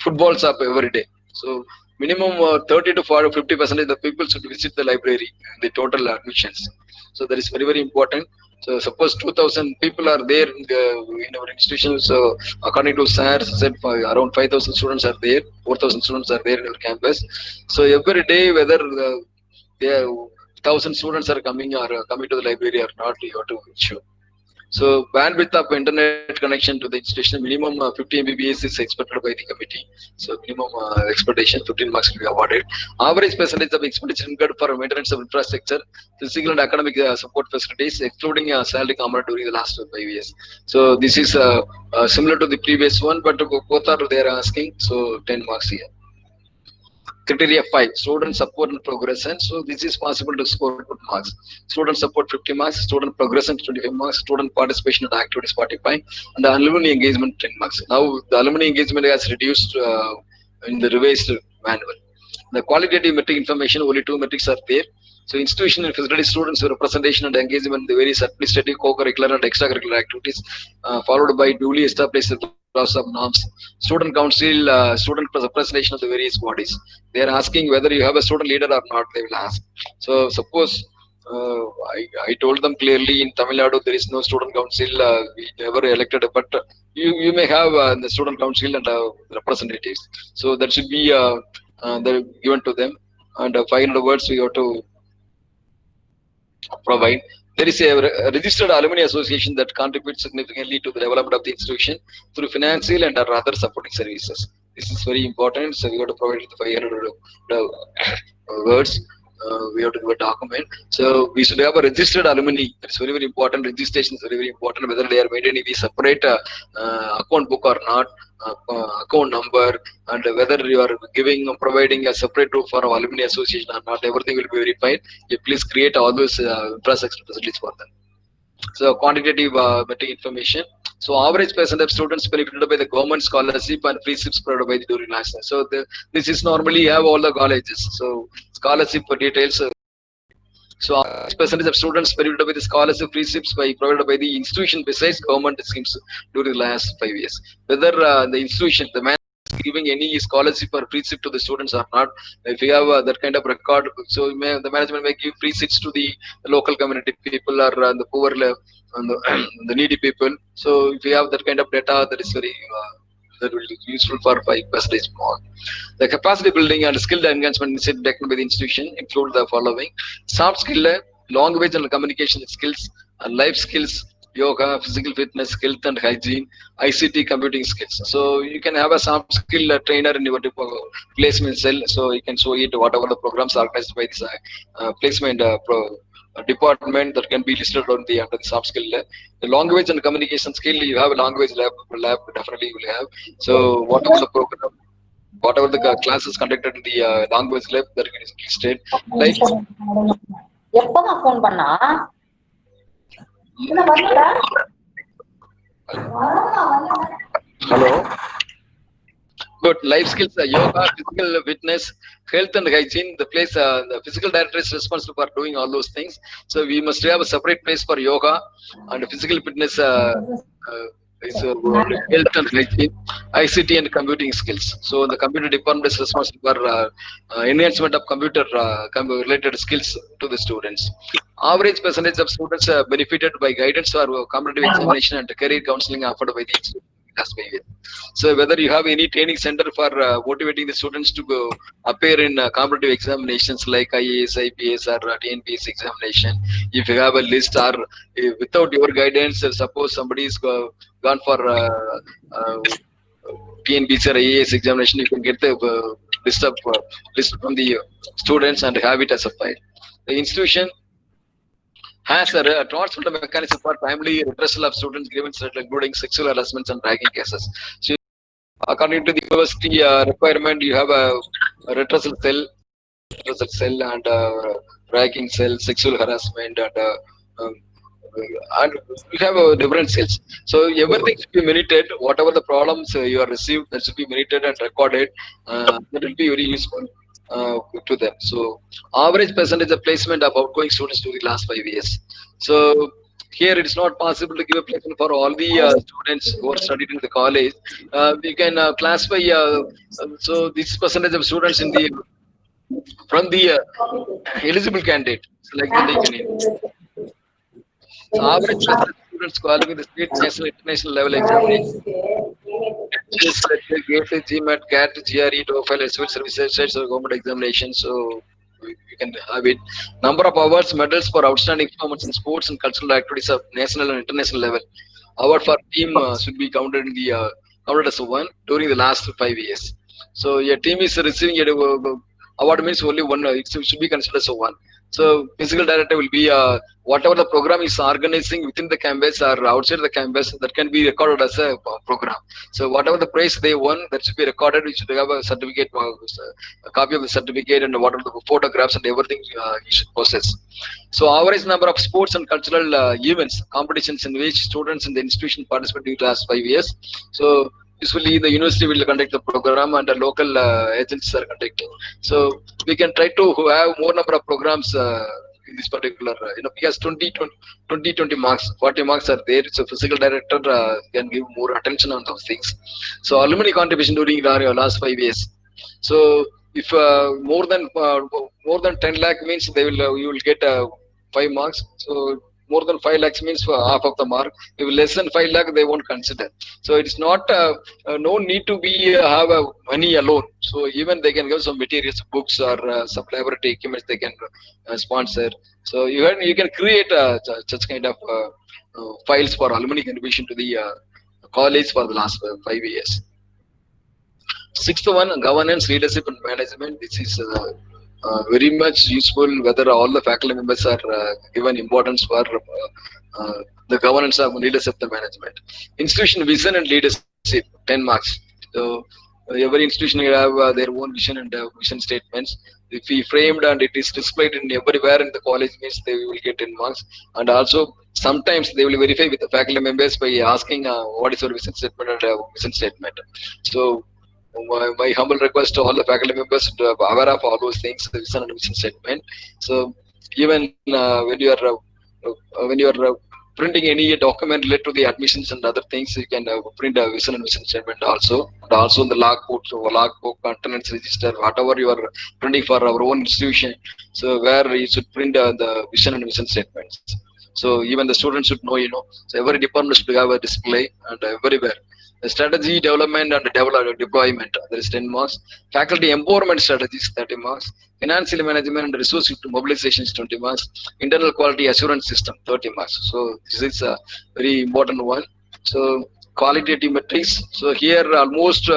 footballs up every day. So minimum 30 to 50% of the people should visit the library and the total admissions. So that is very, very important. So suppose 2,000 people are there in our institution. So according to SARS, said around 5,000 students are there, 4,000 students are there in our campus. So every day, whether 1,000 students are coming to the library or not, you have to ensure. So bandwidth of internet connection to the institution, minimum 50 Mbps is expected by the committee. So minimum expectation 15 marks will be awarded. Average percentage of expenditure incurred for maintenance of infrastructure, physical and academic support facilities, excluding salary component during the last 5 years. So this is similar to the previous one, but both are they are asking. So 10 marks here. Criteria 5, student support and progression. So this is possible to score good marks. Student support 50 marks, student progression 25 marks, student participation and activities 45, and the alumni engagement 10 marks. Now the alumni engagement has reduced in the revised manual. The qualitative metric information, only 2 metrics are there. So institution and facility students representation and engagement in the various administrative, co-curricular and extracurricular activities, followed by duly established laws of norms. Student council, student representation of the various bodies. They are asking whether you have a student leader or not, they will ask. So suppose I told them clearly in Tamil Nadu there is no student council, we never elected, but you may have the student council and representatives. So that should be given to them, and 500 words we have to provide. There is a registered alumni association that contributes significantly to the development of the institution through financial and other supporting services. This is very important, so we have to provide the 500 words. We have to do a document. So we should have a registered alumni. It's very, very important. Registration is very, very important, whether they are maintaining the separate account book or not, account number, and whether you are providing a separate group for our alumni association or not. Everything will be verified. You please create all those infrastructure facilities for them. So quantitative metric information. So average percent of students benefited by the government scholarship and free trips provided by the during national. So this is normally have all the colleges. So scholarship details. So percentage of students benefited by the scholarship free trips provided by the institution besides government schemes during the last 5 years. Whether the institution, the man giving any scholarship or free trip to the students or not. If you have that kind of record, so the management may give free seats to the local community people or the poor and the needy people. So if you have that kind of data, that is very that will be useful for 5% more. The capacity building and skill enhancement initiative taken by the institution include the following: soft skill, language and communication skills, life skills, yoga, physical fitness, health and hygiene, ICT, computing skills. So you can have a soft skill trainer in your placement cell. So you can show it whatever the programs organized by this placement department that can be listed on the under the soft skill. The language and communication skill, you have a language lab definitely you will have. So whatever the program, whatever the classes conducted in the language lab that is listed. Like, hello. Good. Life skills, yoga, physical fitness, health and hygiene. The place, the physical director is responsible for doing all those things. So we must have a separate place for yoga and physical fitness, is health and hygiene, ICT and computing skills. So the computer department is responsible for enhancement of computer related skills to the students. Average percentage of students benefited by guidance or competitive examination and career counseling offered by the institute. So whether you have any training center for motivating the students to go appear in competitive examinations like IAS, IPS or TNPS examination, if you have a list or without your guidance, suppose somebody is gone for TNPS or IAS examination, you can get the list from the students and have it as a file. The institution has a transfer mechanism for timely redressal of students' grievances, including sexual harassments and ragging cases. So, according to the university requirement, you have a redressal cell, and ragging cell, sexual harassment, and you have different cells. So everything should be minuted. Whatever the problems you are received, that should be minuted and recorded. That will be very useful to them. So average percentage of placement of outgoing students during the last 5 years. So here it is not possible to give a placement for all the students who are studied in the college. We can classify so this percentage of students in the from the eligible candidate, like the so average percentage of students qualifying the state, national, international level examination. GATE, GMAT, CAT, GRE, TOEFL, civil services, or government examinations. So you can have it. Number of awards, medals for outstanding performance in sports and cultural activities of national and international level. Award for team should be counted in the counted as one during the last 5 years. So your team is receiving award means only one. It should be considered as one. So physical director will be whatever the program is organizing within the campus or outside the campus, that can be recorded as a program. So whatever the prize they won, that should be recorded. We should have a certificate, a copy of the certificate, and whatever the photographs and everything you should possess. So average number of sports and cultural events, competitions in which students in the institution participate during the last 5 years. So usually the university will conduct the program and the local agencies are conducting. So we can try to have more number of programs in this particular, because 20 marks, 40 marks are there. So physical director can give more attention on those things. So alumni contribution during the last 5 years. So if more than 10 lakh means they will you will get 5 marks. So more than 5 lakhs means for half of the mark. If less than 5 lakh, they won't consider. So it's not no need to be have money alone. So even they can give some materials, books or some laboratory equipment they can sponsor. So you can create such kind of files for alumni contribution to the college for the last 5 years. Sixth one, governance, leadership, and management. This is very much useful whether all the faculty members are given importance for the governance of leadership, the management. Institution vision and leadership, 10 marks. So every institution will have their own vision and vision statements. If we framed and it is displayed in everywhere in the college, means they will get 10 marks. And also sometimes they will verify with the faculty members by asking what is your vision statement and vision statement. So my humble request to all the faculty members to be aware of all those things, the vision and mission statement. So even when you are printing any document related to the admissions and other things, you can print a vision and mission statement also. And also the logbook, attendance register, whatever you are printing for our own institution. So where you should print the vision and mission statements. So even the students should know, so every department should have a display and everywhere. The strategy development and deployment, there is 10 marks. Faculty empowerment strategies, 30 marks. Financial management and resource mobilization is 20 marks. Internal quality assurance system, 30 marks. So this is a very important one. So qualitative metrics. So here almost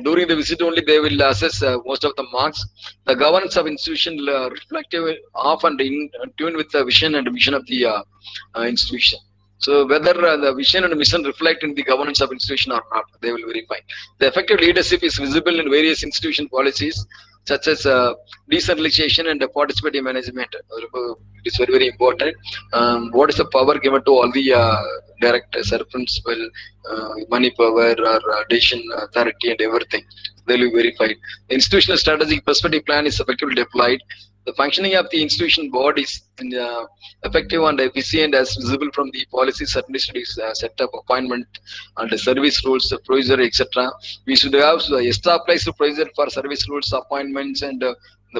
during the visit only they will assess most of the marks. The governance of institution reflective of and in tune with the vision and mission of the institution. So whether the vision and mission reflect in the governance of institution or not, they will verify. The effective leadership is visible in various institution policies, such as decentralization and participative management. It is very, very important. What is the power given to all the directors, principal, money power, or decision authority, and everything? They will be verified. The institutional strategic perspective plan is effectively deployed. The functioning of the institution board is effective and efficient as visible from the policies, administrative setup, appointment, and the service rules, the procedure, etc. We should have established the procedure for service rules, appointments, and the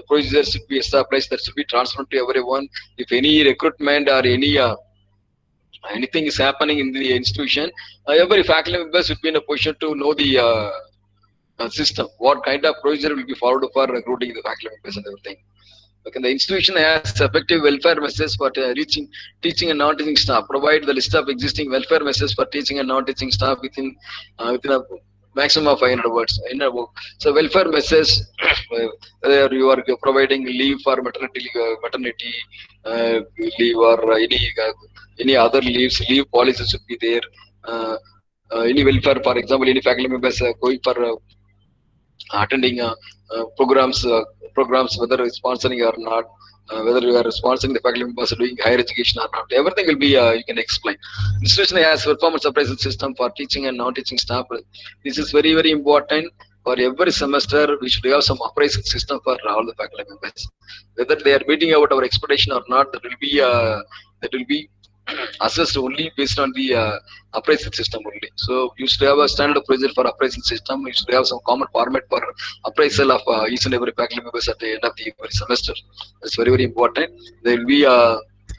procedure should be established. That should be transparent to everyone. If any recruitment or anything is happening in the institution, every faculty member should be in a position to know the system, what kind of procedure will be followed for recruiting the faculty members and everything. Okay, the institution has effective welfare measures for teaching and non-teaching staff. Provide the list of existing welfare measures for teaching and non-teaching staff within a maximum of 500 words. So welfare measures, whether you are providing leave for maternity leave or any other leave policies should be there. Any welfare, for example, any faculty members going for attending programs, whether it's sponsoring or not, whether you are sponsoring the faculty members doing higher education or not, everything will be you can explain. Institution has performance appraisal system for teaching and non-teaching staff. This is very, very important. For every semester, we should have some appraisal system for all the faculty members. Whether they are meeting out our expectation or not, that will be assessed only based on the appraisal system only. So you should have a standard procedure for appraisal system. You should have some common format for appraisal of each and every faculty members at the end of the every semester. That's very, very important. They will be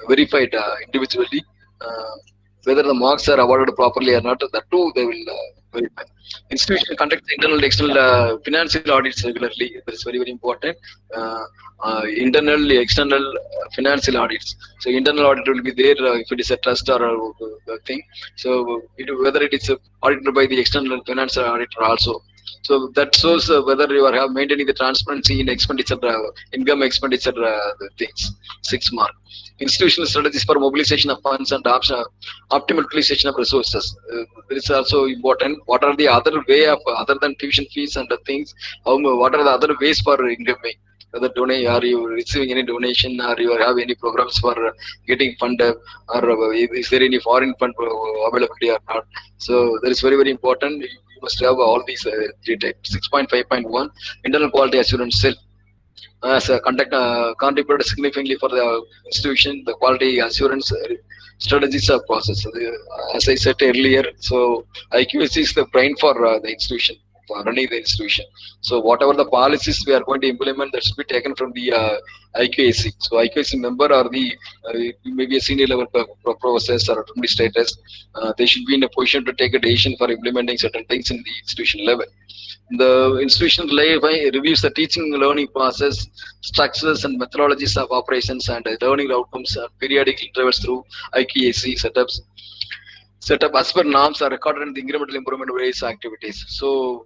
verified individually. Whether the marks are awarded properly or not, that too they will verify. Institution conducts internal and external financial audits regularly. That is very, very important. Internal, external financial audits. So internal audit will be there if it is a trust or a thing. So whether it is audited by the external financial auditor also. So that shows whether you are maintaining the transparency in expenditure, income expenditure things. 6 mark. Institutional strategies for mobilization of funds and optimal utilization of resources. This is also important. What are the other way of other than tuition fees and the things? What are the other ways for incoming? Whether are you receiving any donation, or you have any programs for getting funded, or is there any foreign fund availability or not? So that is very, very important. You must have all these three types. 6.5.1 internal quality assurance cell as a contributed significantly for the institution, the quality assurance strategies of process. As I said earlier, so IQAC is the brain for the institution, for running the institution. So whatever the policies we are going to implement, that should be taken from the IQAC. So IQAC member or the maybe a senior level professors or administrators, they should be in a position to take a decision for implementing certain things in the institution level. The institution reviews the teaching and learning process, structures and methodologies of operations and learning outcomes at periodic intervals through IQAC setups. Setup as per norms are recorded in the incremental improvement various activities. So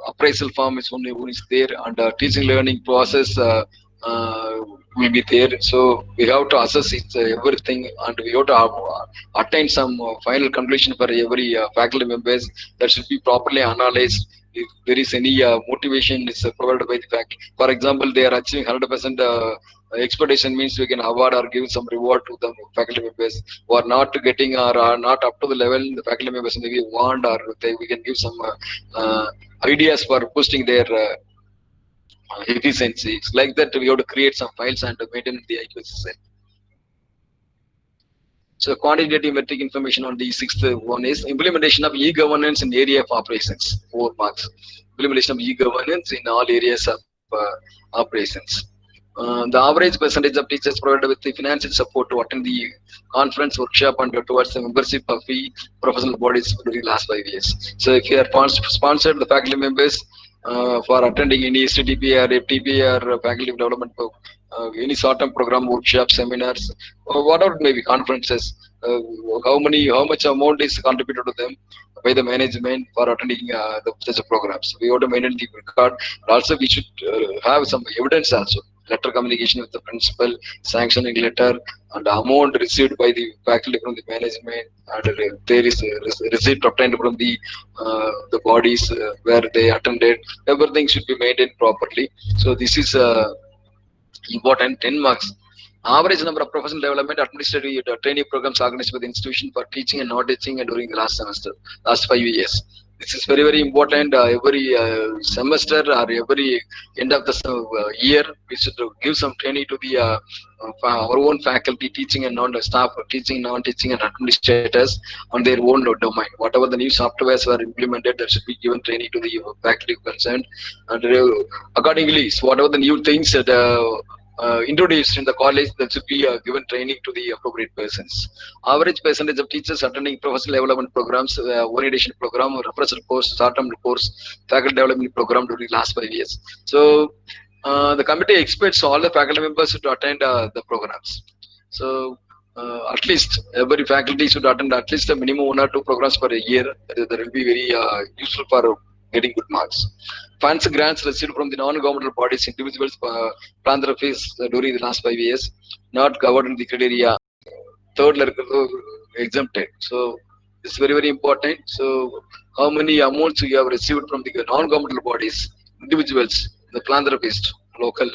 appraisal form is only one is there, and teaching learning process will be there. So we have to assess it, everything, and we have to attain some final conclusion for every faculty members that should be properly analyzed. If there is any motivation is provided by the faculty. For example, they are achieving 100% expectation, means we can award or give some reward to the faculty members who are not getting or are not up to the level the faculty members maybe want, or we can give some ideas for boosting their efficiency. It's like that we have to create some files and to maintain the IQAC cell. So quantitative metric information on the sixth one is implementation of e-governance in area of operations, 4 marks. Implementation of e-governance in all areas of operations. The average percentage of teachers provided with the financial support to attend the conference, workshop, and towards the membership of the professional bodies during the last 5 years. So if you are sponsored the faculty members for attending any STDP or FTP or faculty development, any short-term program, workshop, seminars, or whatever maybe conferences, how much amount is contributed to them by the management for attending such programs. We have to maintain the record. Also, we should have some evidence also. Letter communication with the principal, sanctioning letter, and amount received by the faculty from the management, and there is a receipt obtained from the bodies where they attended. Everything should be maintained properly. So this is important. 10 marks. Average number of professional development administrative training programs organized by the institution for teaching and not teaching and during the last 5 years. This is very, very important. Every semester or every end of the year, we should give some training to the our own faculty, teaching and non-staff, teaching, non-teaching, and administrators on their own domain. Whatever the new softwares were implemented, that should be given training to the faculty concerned, and accordingly, so whatever the new things that introduced in the college, that should be given training to the appropriate persons. Average percentage of teachers attending professional development programs, orientation program, refresher course, short-term course, faculty development program during the last 5 years. So the committee expects all the faculty members to attend the programs. So at least every faculty should attend at least a minimum 1 or 2 programs per year. That will be very useful for getting good marks. Funds grants received from the non-governmental bodies, individuals, philanthropies during the last 5 years, not covered in the criteria. Third level exempted. So it's very, very important. So how many amounts you have received from the non-governmental bodies, individuals, the philanthropists, local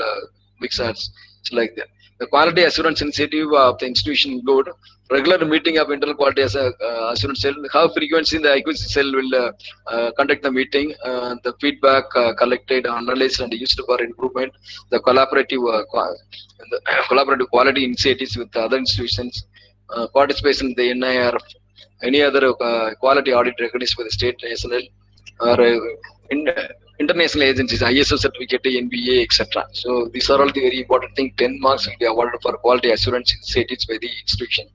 mixers, it's like that. The quality assurance initiative of the institution include regular meeting of internal quality assurance cell. How frequency the IQAC cell will conduct the meeting, the feedback collected, analyzed, and used for improvement. The collaborative quality initiatives with other institutions, participation in the NIR, any other quality audit recognized by the state, national, or international agencies, ISO certificate, NBA, etc. So these are all the very important things. 10 marks will be awarded for quality assurance initiatives by the institution.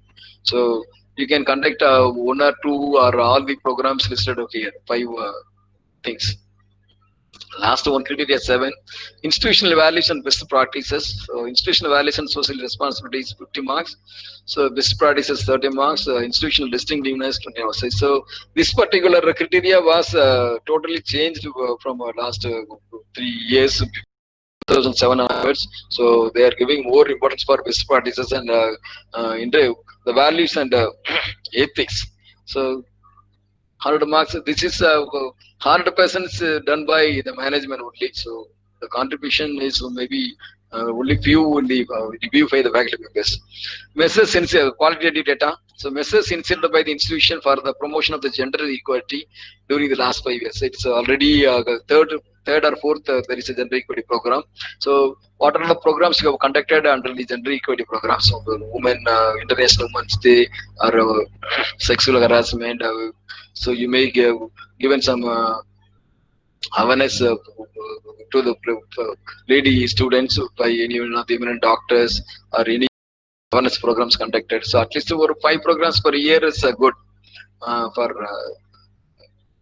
So you can conduct 1 or 2 or all the programs listed over here. 5 things. Last one, criteria 7, institutional evaluation best practices. So institutional evaluation social responsibilities 50 marks. So best practices 30 marks. Institutional distinctiveness 20 marks. So this particular criteria was totally changed from last 3 years. 2007 onwards. So they are giving more importance for best practices and into the values and ethics. So 100 marks. This is 100% done by the management only. So the contribution is maybe Only few will review by the faculty members. Measures qualitative data. So measures initiated by the institution for the promotion of the gender equality during the last 5 years. It's already third or fourth there is a gender equality program. So what are the programs you have conducted under the gender equality program? So Women International Women's Day or sexual harassment. So you may given some awareness to the lady students by any of the women doctors or any awareness programs conducted. So at least over 5 programs per year is good for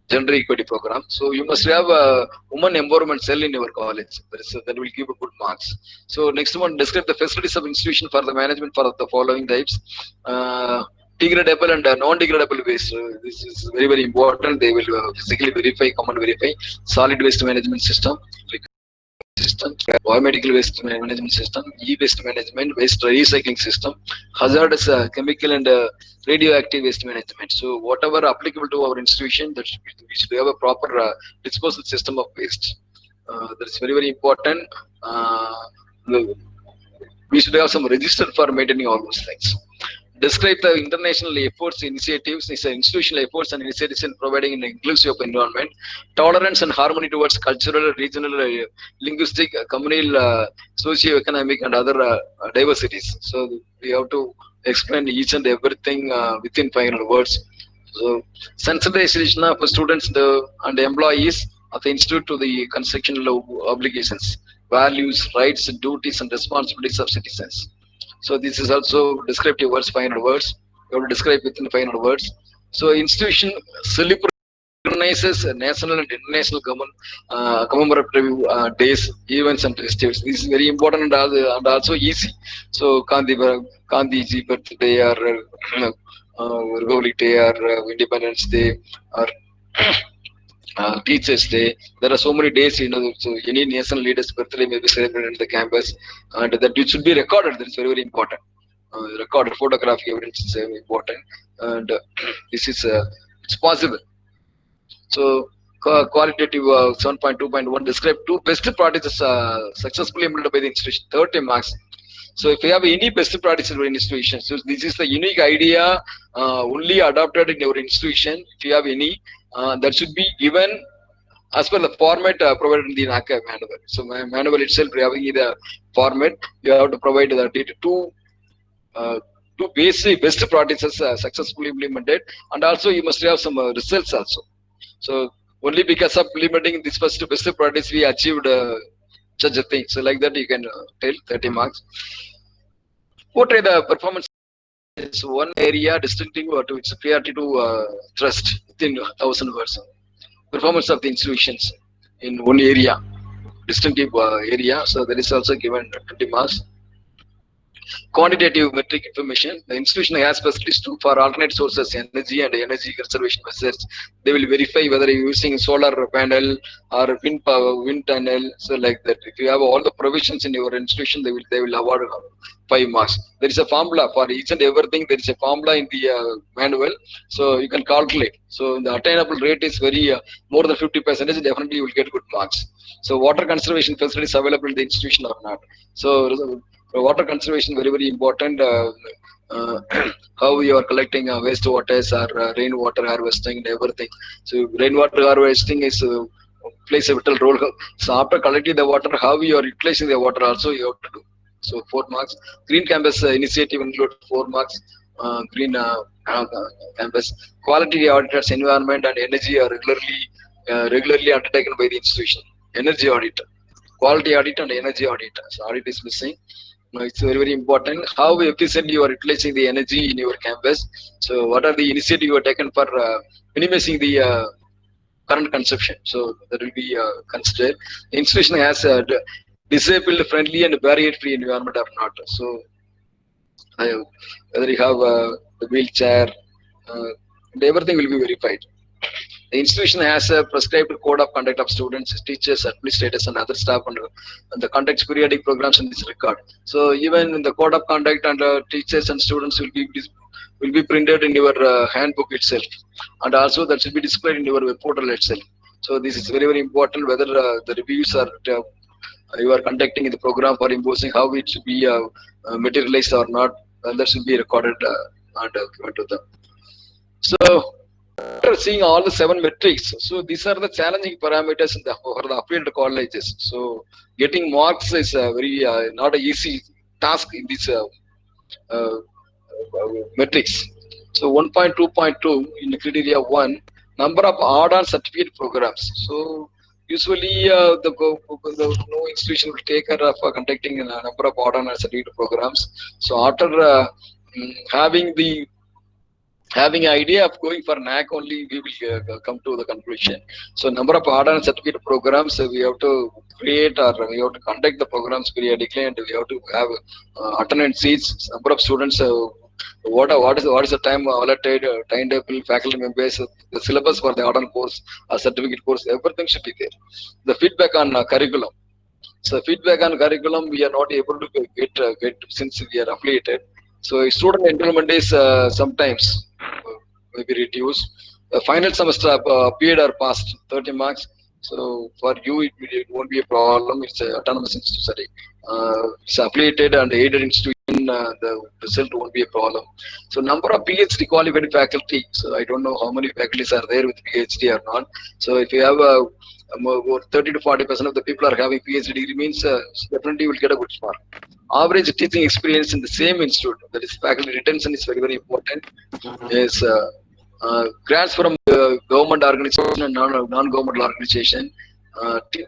gender equity program. So you must have a woman empowerment cell in your college. That will give a good marks. So next one, describe the facilities of institution for the management for the following types. Degradable and non-degradable waste. This is very, very important. They will physically verify, common verify. Solid waste management system, biomedical waste management system, e-waste management, waste recycling system, hazardous chemical and radioactive waste management. So whatever applicable to our institution, that we should have a proper disposal system of waste. That is very, very important. We should have some register for maintaining all those things. Describe the international efforts, initiatives, institutional efforts and initiatives in providing an inclusive environment, tolerance and harmony towards cultural, regional, linguistic, communal, socio-economic and other diversities. So we have to explain each and everything within 500 words. So sensitization of students and employees of the institute to the constitutional obligations, values, rights, duties and responsibilities of citizens. So this is also descriptive words, 500 words. You have to describe within 500 words. So institution recognizes national and international commemorative days, events and festivals. This is very important and also easy. So Gandhiji birthday or Republic Day or Independence Day or Teachers Day. There are so many days, so any national leader's birthday may be celebrated in the campus, and that it should be recorded. That is very, very important. Recorded photographic evidence is very important, and this is it's possible. So qualitative 7.2.1 describe 2 best practices successfully implemented by the institution. 30 marks. So if you have any best practices in your institution, so this is the unique idea only adopted in your institution. If you have any, that should be given as per the format provided in the NAAC manual. So manual itself, having the format, you have to provide the data two basic best practices successfully implemented, and also you must have some results also. So only because of implementing this first best practice, we achieved such a thing. So like that, you can tell 30 marks. Portray the performance. It's one area distinctive to its priority to trust within 1,000 words. Performance of the institutions in one area, distinctive area. So that is also given 20 marks. Quantitative metric information. The institution has facilities for alternate sources, energy and energy conservation measures. They will verify whether you're using solar panel or wind power, wind tunnel. So like that, if you have all the provisions in your institution, they will award 5 marks. There is a formula for each and everything. There is a formula in the manual, so you can calculate. So the attainable rate is very more than 50%. Definitely you will get good marks. So water conservation facilities available in the institution or not. So water conservation very, very important. How you are collecting wastewaters or rainwater harvesting and everything. So rainwater harvesting is plays a vital role. So after collecting the water, how you are utilizing the water also you have to do. So 4 marks. Green campus initiative include 4 marks. Green campus. Quality auditors, environment and energy are regularly undertaken by the institution. Energy audit, quality audit and energy audit. So audit is missing. It's very, very important. How efficiently you are utilizing the energy in your campus. So what are the initiatives you are taken for minimizing the current consumption? So that will be considered. The institution has a disabled friendly and barrier free environment or not. So whether you have the wheelchair, everything will be verified. The institution has a prescribed code of conduct of students, teachers, administrators, and other staff, and the conducts periodic programs in this regard. So even in the code of conduct and teachers and students will be printed in your handbook itself, and also that should be displayed in your web portal itself. So this is very, very important. Whether the reviews are you are conducting the program for imposing, how it should be materialized or not, and that should be recorded and given to them. So after seeing all the 7 metrics, so these are the challenging parameters for the appealed colleges. So getting marks is very not an easy task in these metrics. So 1.2.2 in criteria 1, number of add-on certificate programs. So usually the no institution will take care of conducting a number of add-on certificate programs. So after having an idea of going for NAAC only, we will come to the conclusion. So number of add-on certificate programs, we have to create or we have to conduct the programs periodically, and we have to have alternate seats, number of students, what is the time allotted, timetable, faculty members, the syllabus for the add-on course, certificate course, everything should be there. The feedback on curriculum. So feedback on curriculum, we are not able to get since we are affiliated. So student enrollment is sometimes maybe reduced. The final semester appeared or passed 30 marks. So for you, it won't be a problem. It's an autonomous institution. It's affiliated and aided institution. The result won't be a problem. So number of PhD qualified faculty. So I don't know how many faculties are there with PhD or not. So if you have 30 to 40% of the people are having PhD degree, means definitely you will get a good score. Average teaching experience in the same institute, that is faculty retention is very, very important. Is grants from government organization and non-government organization.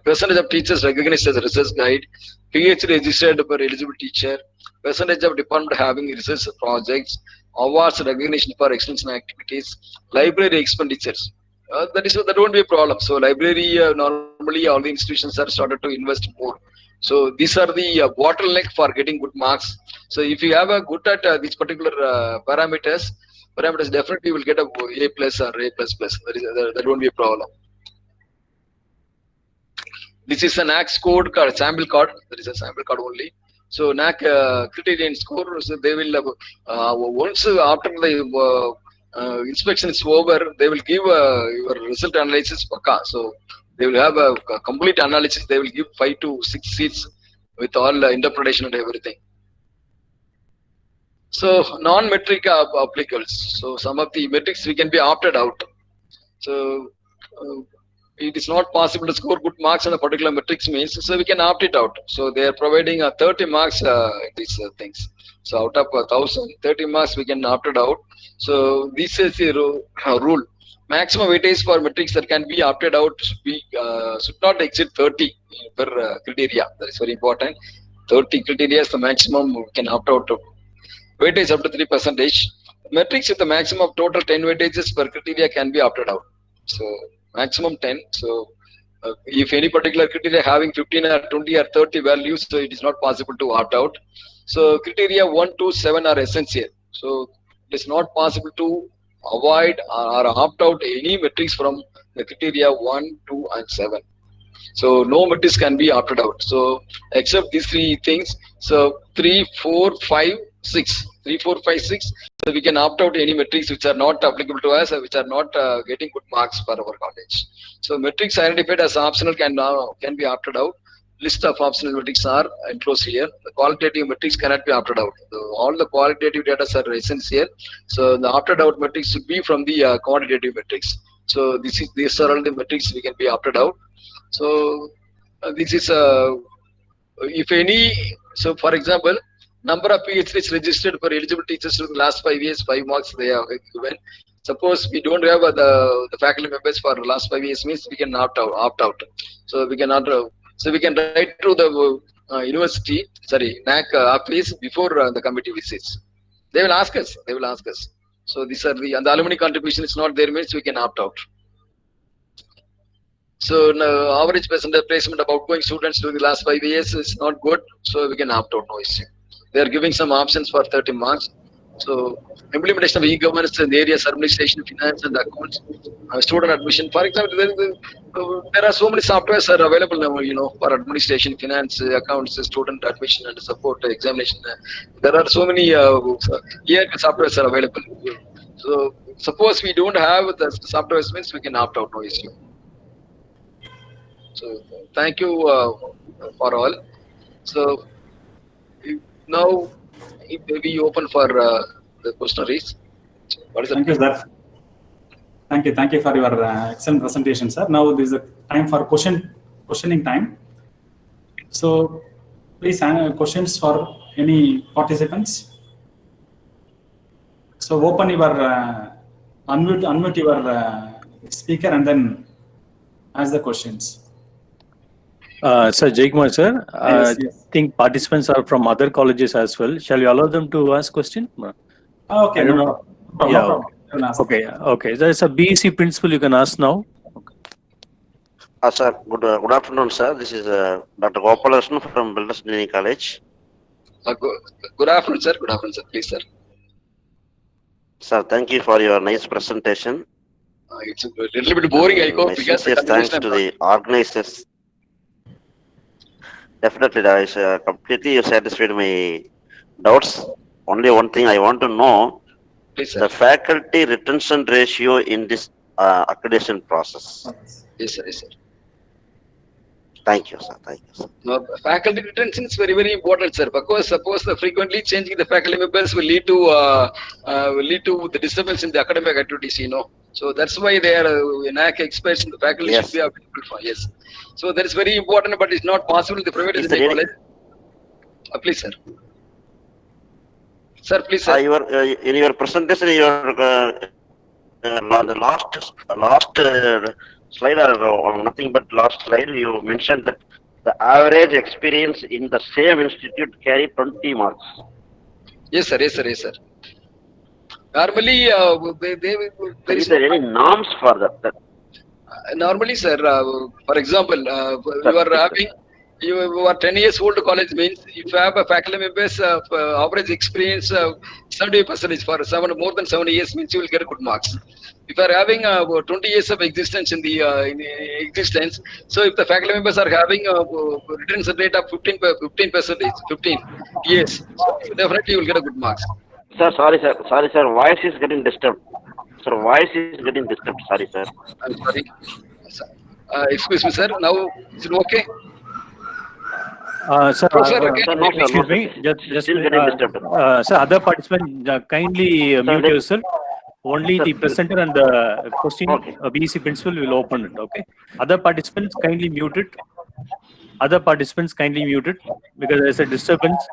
Percentage of teachers recognized as a research guide. PhD registered per eligible teacher. Percentage of department having research projects. Awards recognition for extension activities. Library expenditures. That won't be a problem. So library normally all the institutions are started to invest more. So these are the bottleneck for getting good marks. So if you have a good at these particular parameters, definitely will get a A plus or A plus plus. That won't be a problem. This is an NAAC scored card, sample card. There is a sample card only. So NAAC criterion score. So they will once after the inspection is over, they will give your result analysis pakka. So they will have a complete analysis. They will give 5 to 6 seats with all interpretation and everything. So non-metric applicables. So some of the metrics we can be opted out. So it is not possible to score good marks on a particular metrics means, so we can opt it out. So they are providing 30 marks these things. So out of 1,000, 30 marks we can opt it out. So this is the rule. Maximum weightage for metrics that can be opted out should not exceed 30 per criteria. That is very important. 30 criteria is the maximum we can opt out of. Weightage up to 3%. Metrics with the maximum of total 10 weightages per criteria can be opted out. So maximum 10. So if any particular criteria having 15 or 20 or 30 values, so it is not possible to opt out. So criteria 1 to 7 are essential. So it is not possible to avoid or opt out any metrics from the criteria 1, 2 and 7. So no metrics can be opted out. So except these 3 things. So 3, 4, 5, 6. 3, 4, 5, 6. So we can opt out any metrics which are not applicable to us, or which are not getting good marks for our college. So metrics identified as optional can be opted out. List of optional metrics are enclosed here. The qualitative metrics cannot be opted out. So all the qualitative data are essential. So the opted out metrics should be from the quantitative metrics. So these are all the metrics we can be opted out. So this is if any. So for example, number of PhDs registered for eligible teachers in the last 5 years, 5 marks they are given. Suppose we don't have the faculty members for the last 5 years, means we can opt out. So we cannot. So we can write to the university, NAAC office before the committee visits. They will ask us. So these are the alumni contribution is not there, means we can opt out. So average percentage placement of outgoing students during the last 5 years is not good. So we can opt out, no issue. They are giving some options for 30 marks. So implementation of e-governance in the areas administration, finance and accounts, student admission. For example, there are so many softwares are available now, for administration, finance, accounts, student admission and support, examination. There are so many softwares are available. So suppose we don't have the softwares, means we can opt out, no issue. So thank you for all. So now it may be open for the questionnaires. What is Thank you, sir. Thank you for your excellent presentation, sir. Now this is a time for questioning time. So please questions for any participants. So open your unmute your speaker and then ask the questions. Sir Jaykumar, sir, Yes. I think participants are from other colleges as well. Shall we allow them to ask question? Okay, I don't no know. problem. Yeah, No problem. Okay. There's a BEC principal you can ask now. Sir, good afternoon, sir. This is Dr. Gopalakrishnan from Builders Engineering College. Good afternoon, sir. Good afternoon, sir. Please, sir. Sir, thank you for your nice presentation. It's a little bit boring, I hope, My because sincere thanks to the organizers. Definitely, completely you satisfied my doubts. Only one thing I want to know, Please, sir. the faculty retention ratio in this accreditation process. Yes, sir. Yes, sir. Thank you, sir. Thank you, sir. No, faculty retention is very, very important, sir. Because suppose the frequently changing the faculty members will lead to the disturbance in the academic activities. So that's why they are NAAC experts in the faculty Yes. should be available for. Yes. So that is very important, but it's not possible in the private Is engineering there college. Please, sir. Sir, please, sir. In your presentation, the last slide or nothing but last slide, you mentioned that the average experience in the same institute carry 20 marks. Yes, sir. Yes, sir. Yes, sir. Normally, there Is there any norms for that? Normally, sir, for example, you are 10 years old college means if you have a faculty members average experience 70% for more than 7 years means you will get good marks. If you are having 20 years of existence in existence, so if the faculty members are having a retention rate of 15 years, so definitely you will get a good marks. Sir, sorry, sir. Voice is getting disturbed. Sir, voice is getting disturbed. Sorry, sir. I'm sorry. Excuse me, sir. Now is it okay? Sir, No, excuse me. Just Still getting disturbed. sir, other participants kindly mute yourself. Only the presenter and the question BEC principal will open it. Okay. Other participants kindly mute it. Because there's a disturbance.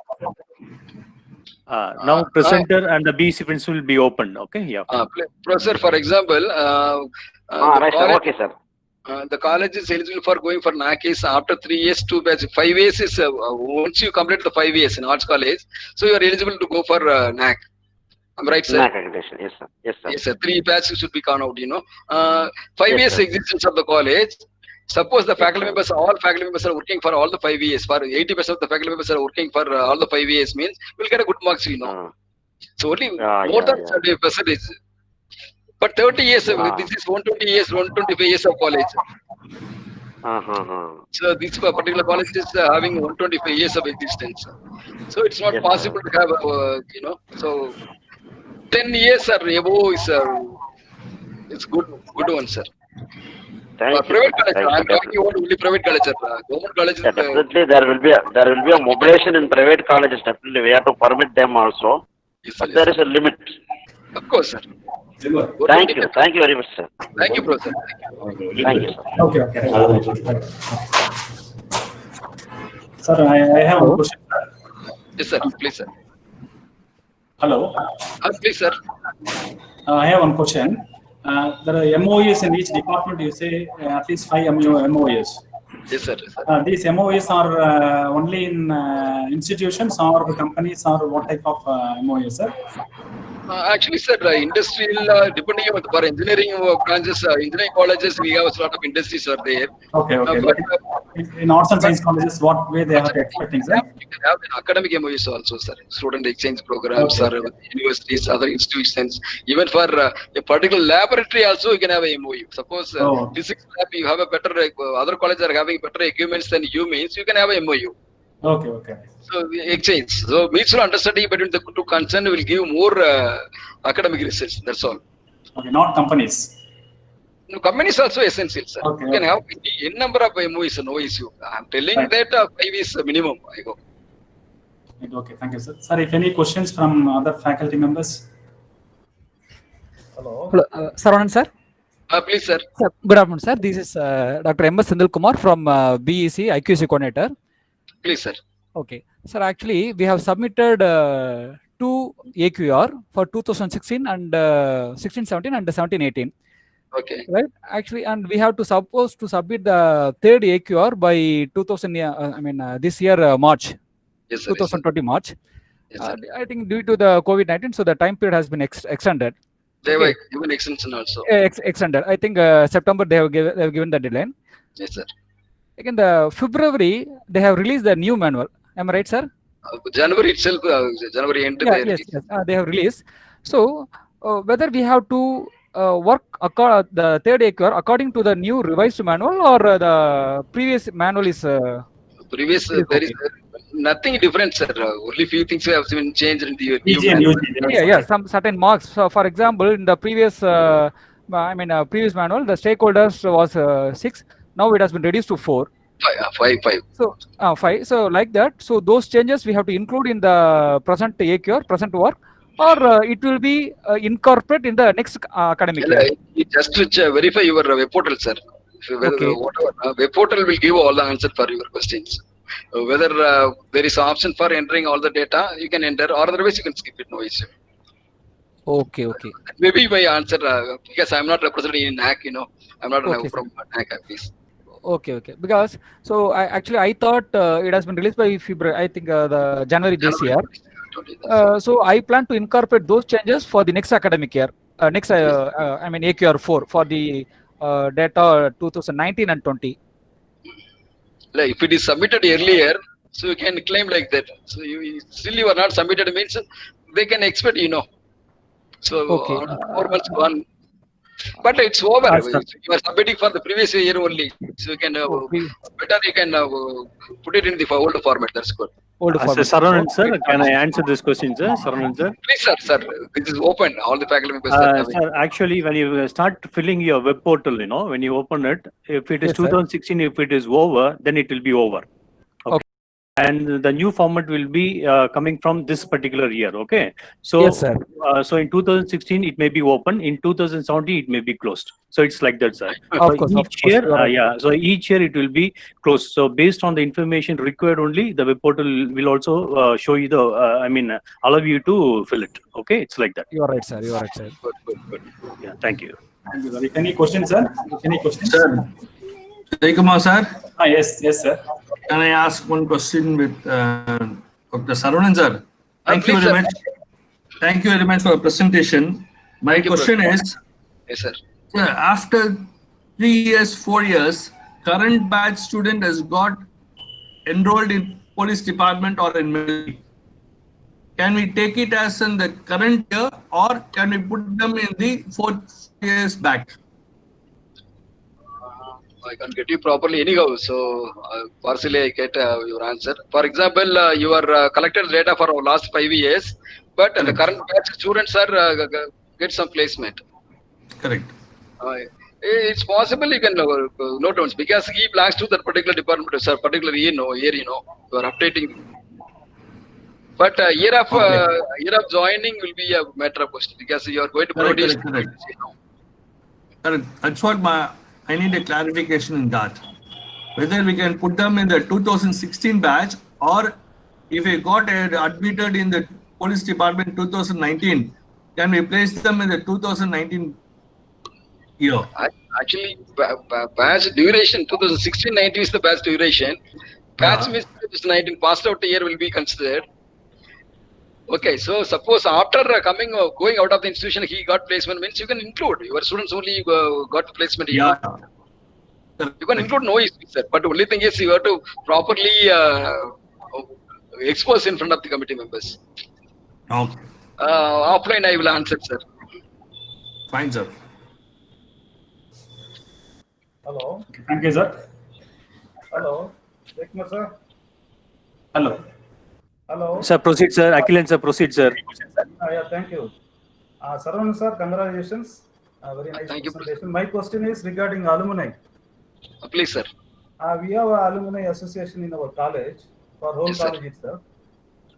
Now presenter and the BEC principal will be open. Okay. Yeah. Professor, for example, Right, sir. Okay, sir. The college is eligible for going for NAAC is after 3 years, 2 batch. 5 years is once you complete the 5 years in arts college, so you are eligible to go for NAAC. I'm right, sir. NAAC accreditation. Yes, sir. Yes, sir. Yes, sir. 3 batches should be gone out. 5 years sir. existence of the college. Suppose the faculty members, all faculty members are working for all the 5 years. For 80% of the faculty members are working for all the 5 years means we'll get a good marks. So only more than 70%. But 30 years, this is 120 years, 125 years of college. So this particular college is having 125 years of existence. So it's not possible to have, so 10 years or above is it's good one, sir. Thank you. Private college, I'm talking about only private college, sir. Government college is definitely there will be a mobilization in private colleges. Definitely we have to permit them also. Yes, but there is a limit. Of course, sir. Thank you very much, sir. Thank you, Professor. Thank you, sir. Okay. Sir, I have a question. Yes, sir. Please, sir. Hello. Please, sir. I have one question. There are MOUs in each department. You say at least 5 MOUs. Yes, sir. These MOUs are only in institutions or companies, or what type of MOUs, sir? Actually, sir, industrial, depending on for engineering branches, engineering colleges, we have a lot of industries are there. Okay. But in arts and science colleges, what way they are expecting, sir? You can have academic MOUs also, sir. Student exchange programs, or universities, other institutions. Even for a particular laboratory, also you can have a MOU. Suppose physics lab, you have a better. Other colleges are having better equipments than you means you can have a MOU. Okay. So exchange. So mutual understanding between the two concerned will give more academic research. That's all. Okay, not companies. No, company is also essential, sir. Okay, You can okay. have n number of MOEs, no issue. I'm telling Right. that 5 is minimum. I go. Okay, thank you, sir. Sir, if any questions from other faculty members? Hello, Saravanan sir. Please, sir. Sir, good afternoon, sir. This is Dr. M. S. Sindhil Kumar from BEC IQAC coordinator. Please, sir. Okay, sir. Actually, we have submitted 2 AQR for 2016 and 16-17 and 17-18. Okay. Right. Actually, and we have to supposed to submit the third AQR by 2000. This year March. Yes, sir. 2020 March. Yes, sir. I think due to the COVID-19, so the time period has been extended. They Okay. were given extension also. Extended. I think September they have given the deadline. Yes, sir. Again, the February they have released the new manual. Am I right, sir? January itself, January end. Yeah, yes, they have released. So whether we have to work the third AQR according to the new revised manual or the previous manual is Previous, it is there okay. is nothing different, sir. Only few things have been changed in the new EG and manual. UG. Yeah, some certain marks. So, for example, in the previous, previous manual, the stakeholders was 6. Now it has been reduced to 4. Five. So 5. So like that. So those changes we have to include in the present AQR, present work, or it will be incorporated in the next academic year. You just to verify your web portal, sir. Okay. Whatever web portal will give all the answer for your questions. Whether there is option for entering all the data, you can enter, or otherwise you can skip it. No issue. Okay. Maybe my answer because I'm not representing in NAAC. I'm not Okay, from NAAC office. Okay. Because so I thought it has been released by February. I think the January this year. So I plan to incorporate those changes for the next academic year. AQR 4 for the data 2019 and 20. Like if it is submitted earlier, so you can claim like that. So you are not submitted means they can expect. So Okay. 4 months gone. But it's over. Sir. You are submitting for the previous year only. So you can better you can put it in the old format. That's good. Old Sir, format. Saravanan sir, can I answer this question, sir? Saravanan sir. Please, sir. This is open. All the faculty members are having. Sir, actually, when you start filling your web portal, when you open it, if it is Yes, sir. 2016, if it is over, then it will be over. Okay. And the new format will be coming from this particular year. Okay. So, Yes, sir. So in 2016, it may be open. In 2017, it may be closed. So it's like that, sir. Of course, Each year, you are right. So each year it will be closed. So based on the information required only, the web portal will also show you allow you to fill it. Okay. It's like that. You are right, sir. Good. Yeah. Thank you. Thank you, sir. If any questions, sir? Any questions? Sir, Jaikumar sir, Yes, sir. can I ask one question with Dr. Saravanan sir? Thank you please, very sir. much. Thank you very much for the presentation. My Thank you, question brother. is, Yes, sir. sir, after 3 years, 4 years, current batch student has got enrolled in police department or in military. Can we take it as in the current year, or can we put them in the 4 years back? I can't get you properly anyhow. So partially I get your answer. For example, you are collected data for our last 5 years, but the current batch students are get some placement. Correct. It's possible you can note once because he belongs to that particular department, sir. Particular year, you are updating. But year of joining will be a matter of question because you are going to produce. Correct. That's what I need a clarification in that. Whether we can put them in the 2016 batch, or if we got admitted in the police department 2019, can we place them in the 2019 year? Actually, batch duration 2016-19 is the batch duration. Batch means 2019 passed out year will be considered. Okay, so suppose after going out of the institution, he got placement means you can include your students only got placement. Yeah. You can include no issue, sir. But the only thing is you have to properly expose in front of the committee members. Okay. Offline, I will answer, sir. Fine, sir. hello, Thank you, sir. hello, Jaikumar sir, Hello. hello. Sir, proceed, sir. Akhilan, sir, proceed, sir. Yeah, thank you. Saravanan sir, congratulations. Very nice Thank you, presentation. My question is regarding alumni. Please, sir. We have an alumni association in our college, for whole Yes, sir. college itself.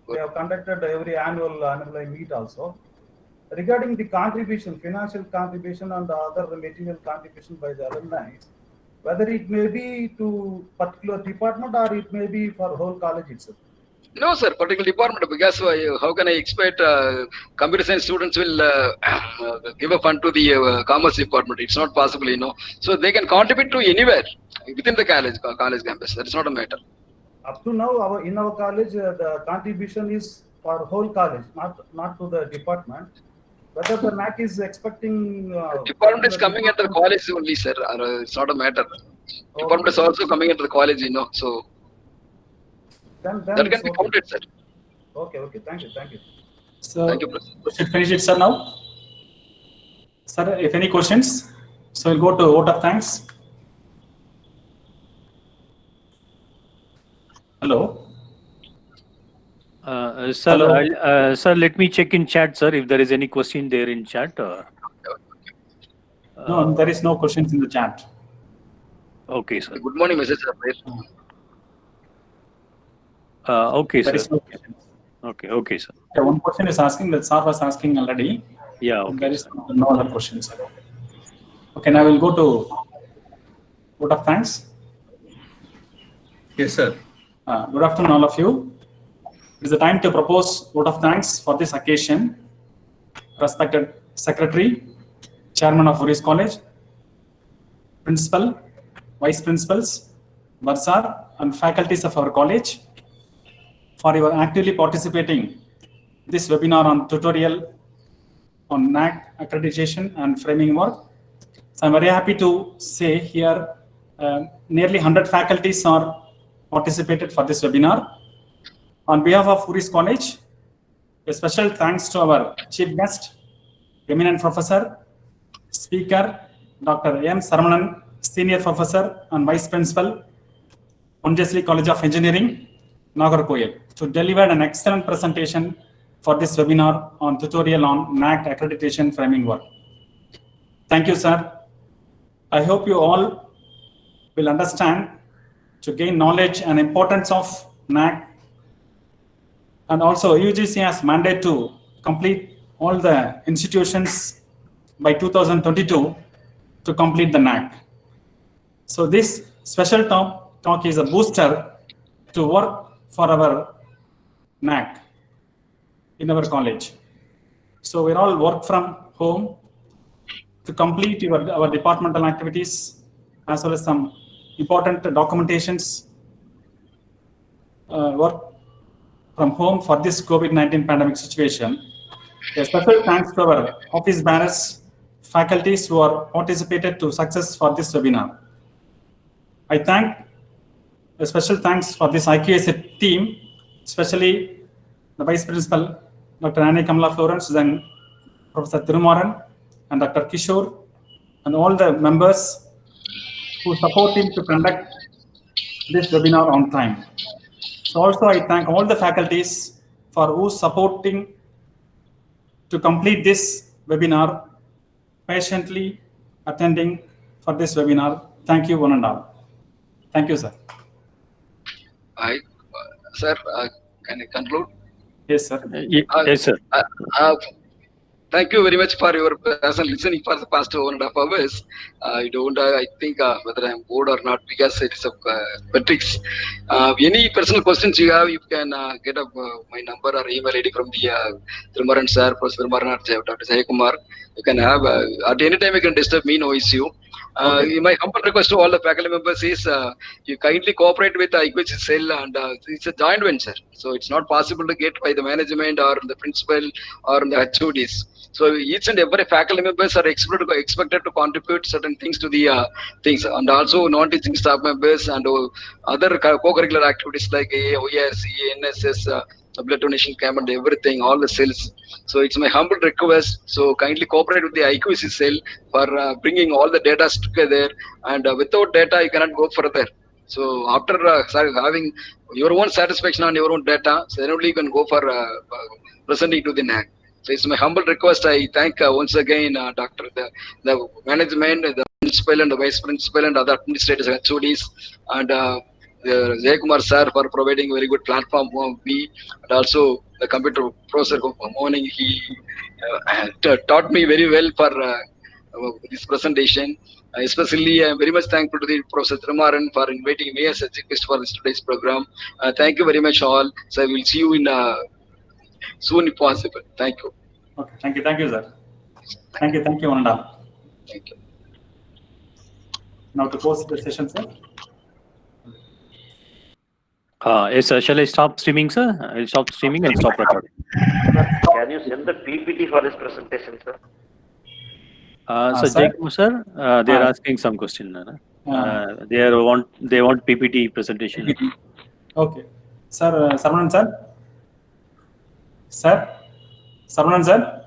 We have conducted every annual alumni meet also. Regarding the contribution, financial contribution and other material contribution by the alumni, whether it may be to particular department or it may be for whole college itself. No, sir, particular department, because how can I expect computer science students will give a fund to the commerce department? It's not possible, you know. So they can contribute to anywhere within the college campus. That's not a matter. Up to now, in our college, the contribution is for whole college, not to the department. Whether the NAAC is expecting... department is coming at the college only, sir. It's not a matter. Department is also coming into the college, you know. So then that can be counted, sir. Okay. Thank you. So, Thank you, Professor. we should finish it, sir, now. Sir, if any questions, so we'll go to vote of thanks. Hello. Sir, Hello. sir, let me check in chat, sir, if there is any question there in chat. No, there is no questions in the chat. Okay, sir. Good morning, message, sir. Okay, There sir. is no questions. Okay, sir. Yeah, one question is asking that sir was asking already. Yeah, okay. There is no other questions. Okay, now we'll go to vote of thanks. Yes, sir. Good afternoon, all of you. It is the time to propose vote of thanks for this occasion. Respected Secretary, Chairman of Voorhees College, Principal, Vice Principals, Bursar, and faculties of our college, for your actively participating this webinar on tutorial on NAAC accreditation and framing work. So I'm very happy to say here nearly 100 faculties are participated for this webinar. On behalf of Voorhees College, a special thanks to our chief guest, eminent professor, speaker, Dr. M. Saravanan, senior professor and vice principal, Unjasli College of Engineering, Nagarkoil, to deliver an excellent presentation for this webinar on tutorial on NAAC accreditation framing work. Thank you, sir. I hope you all will understand to gain knowledge and importance of NAAC. And also UGC has mandate to complete all the institutions by 2022 to complete the NAAC. So this special talk is a booster to work for our NAAC in our college. So we all work from home to complete our departmental activities as well as some important documentations, work from home for this COVID-19 pandemic situation. A special thanks to our office bearers, faculties who are participated to success for this webinar. I thank a special thanks for this IQAC team, especially the Vice Principal, Dr. Annie Kamala Florence, then Professor Thirumaran and Dr. Kishore, and all the members who support him to conduct this webinar on time. So also I thank all the faculties for who supporting to complete this webinar, patiently attending for this webinar. Thank you one and all. Thank you, sir. Sir, can I conclude? Yes, sir. Yes, sir. Thank you very much for your present listening for the past 1.5 hours. I think whether I'm bored or not, because it is a metrics. Any personal questions you have, you can get up my number or email ID from the Thirumaran sir, Professor Thirumaran or Dr. Jayakumar. You can have at any time you can disturb me, no issue. Okay. My humble request to all the faculty members is you kindly cooperate with the IQAC cell, and it's a joint venture. So it's not possible to get by the management or the principal or the HODs. So each and every faculty members are expected to contribute certain things to the things, and also non-teaching staff members and other co-curricular activities like OERC, NSS, blood donation camp and everything, all the cells. So it's my humble request. So kindly cooperate with the IQAC cell for bringing all the data together. And without data, you cannot go further. So after having your own satisfaction on your own data, so then only you can go for presenting to the NAAC. So it's my humble request. I thank once again Dr. The management, the principal and the vice principal and other administrators and HODs, and Jay Kumar sir for providing a very good platform for me, and also the computer professor morning. He taught me very well for this presentation. Especially, I am very much thankful to the Professor Thirumaran for inviting me as a chief guest for this today's program. Thank you very much all. So I will see you in soon if possible. Thank you. Okay, thank you, sir. Thank you, Ananda. Thank you. Now to close the session, sir. Yes, sir. Shall I stop streaming, sir? I'll stop streaming and stop recording. Can you send the PPT for this presentation, sir? So sir? Jaikumar sir, they are asking some question. They want PPT presentation. PPT. Okay, sir. Saravanan sir. Sir, Saravanan sir.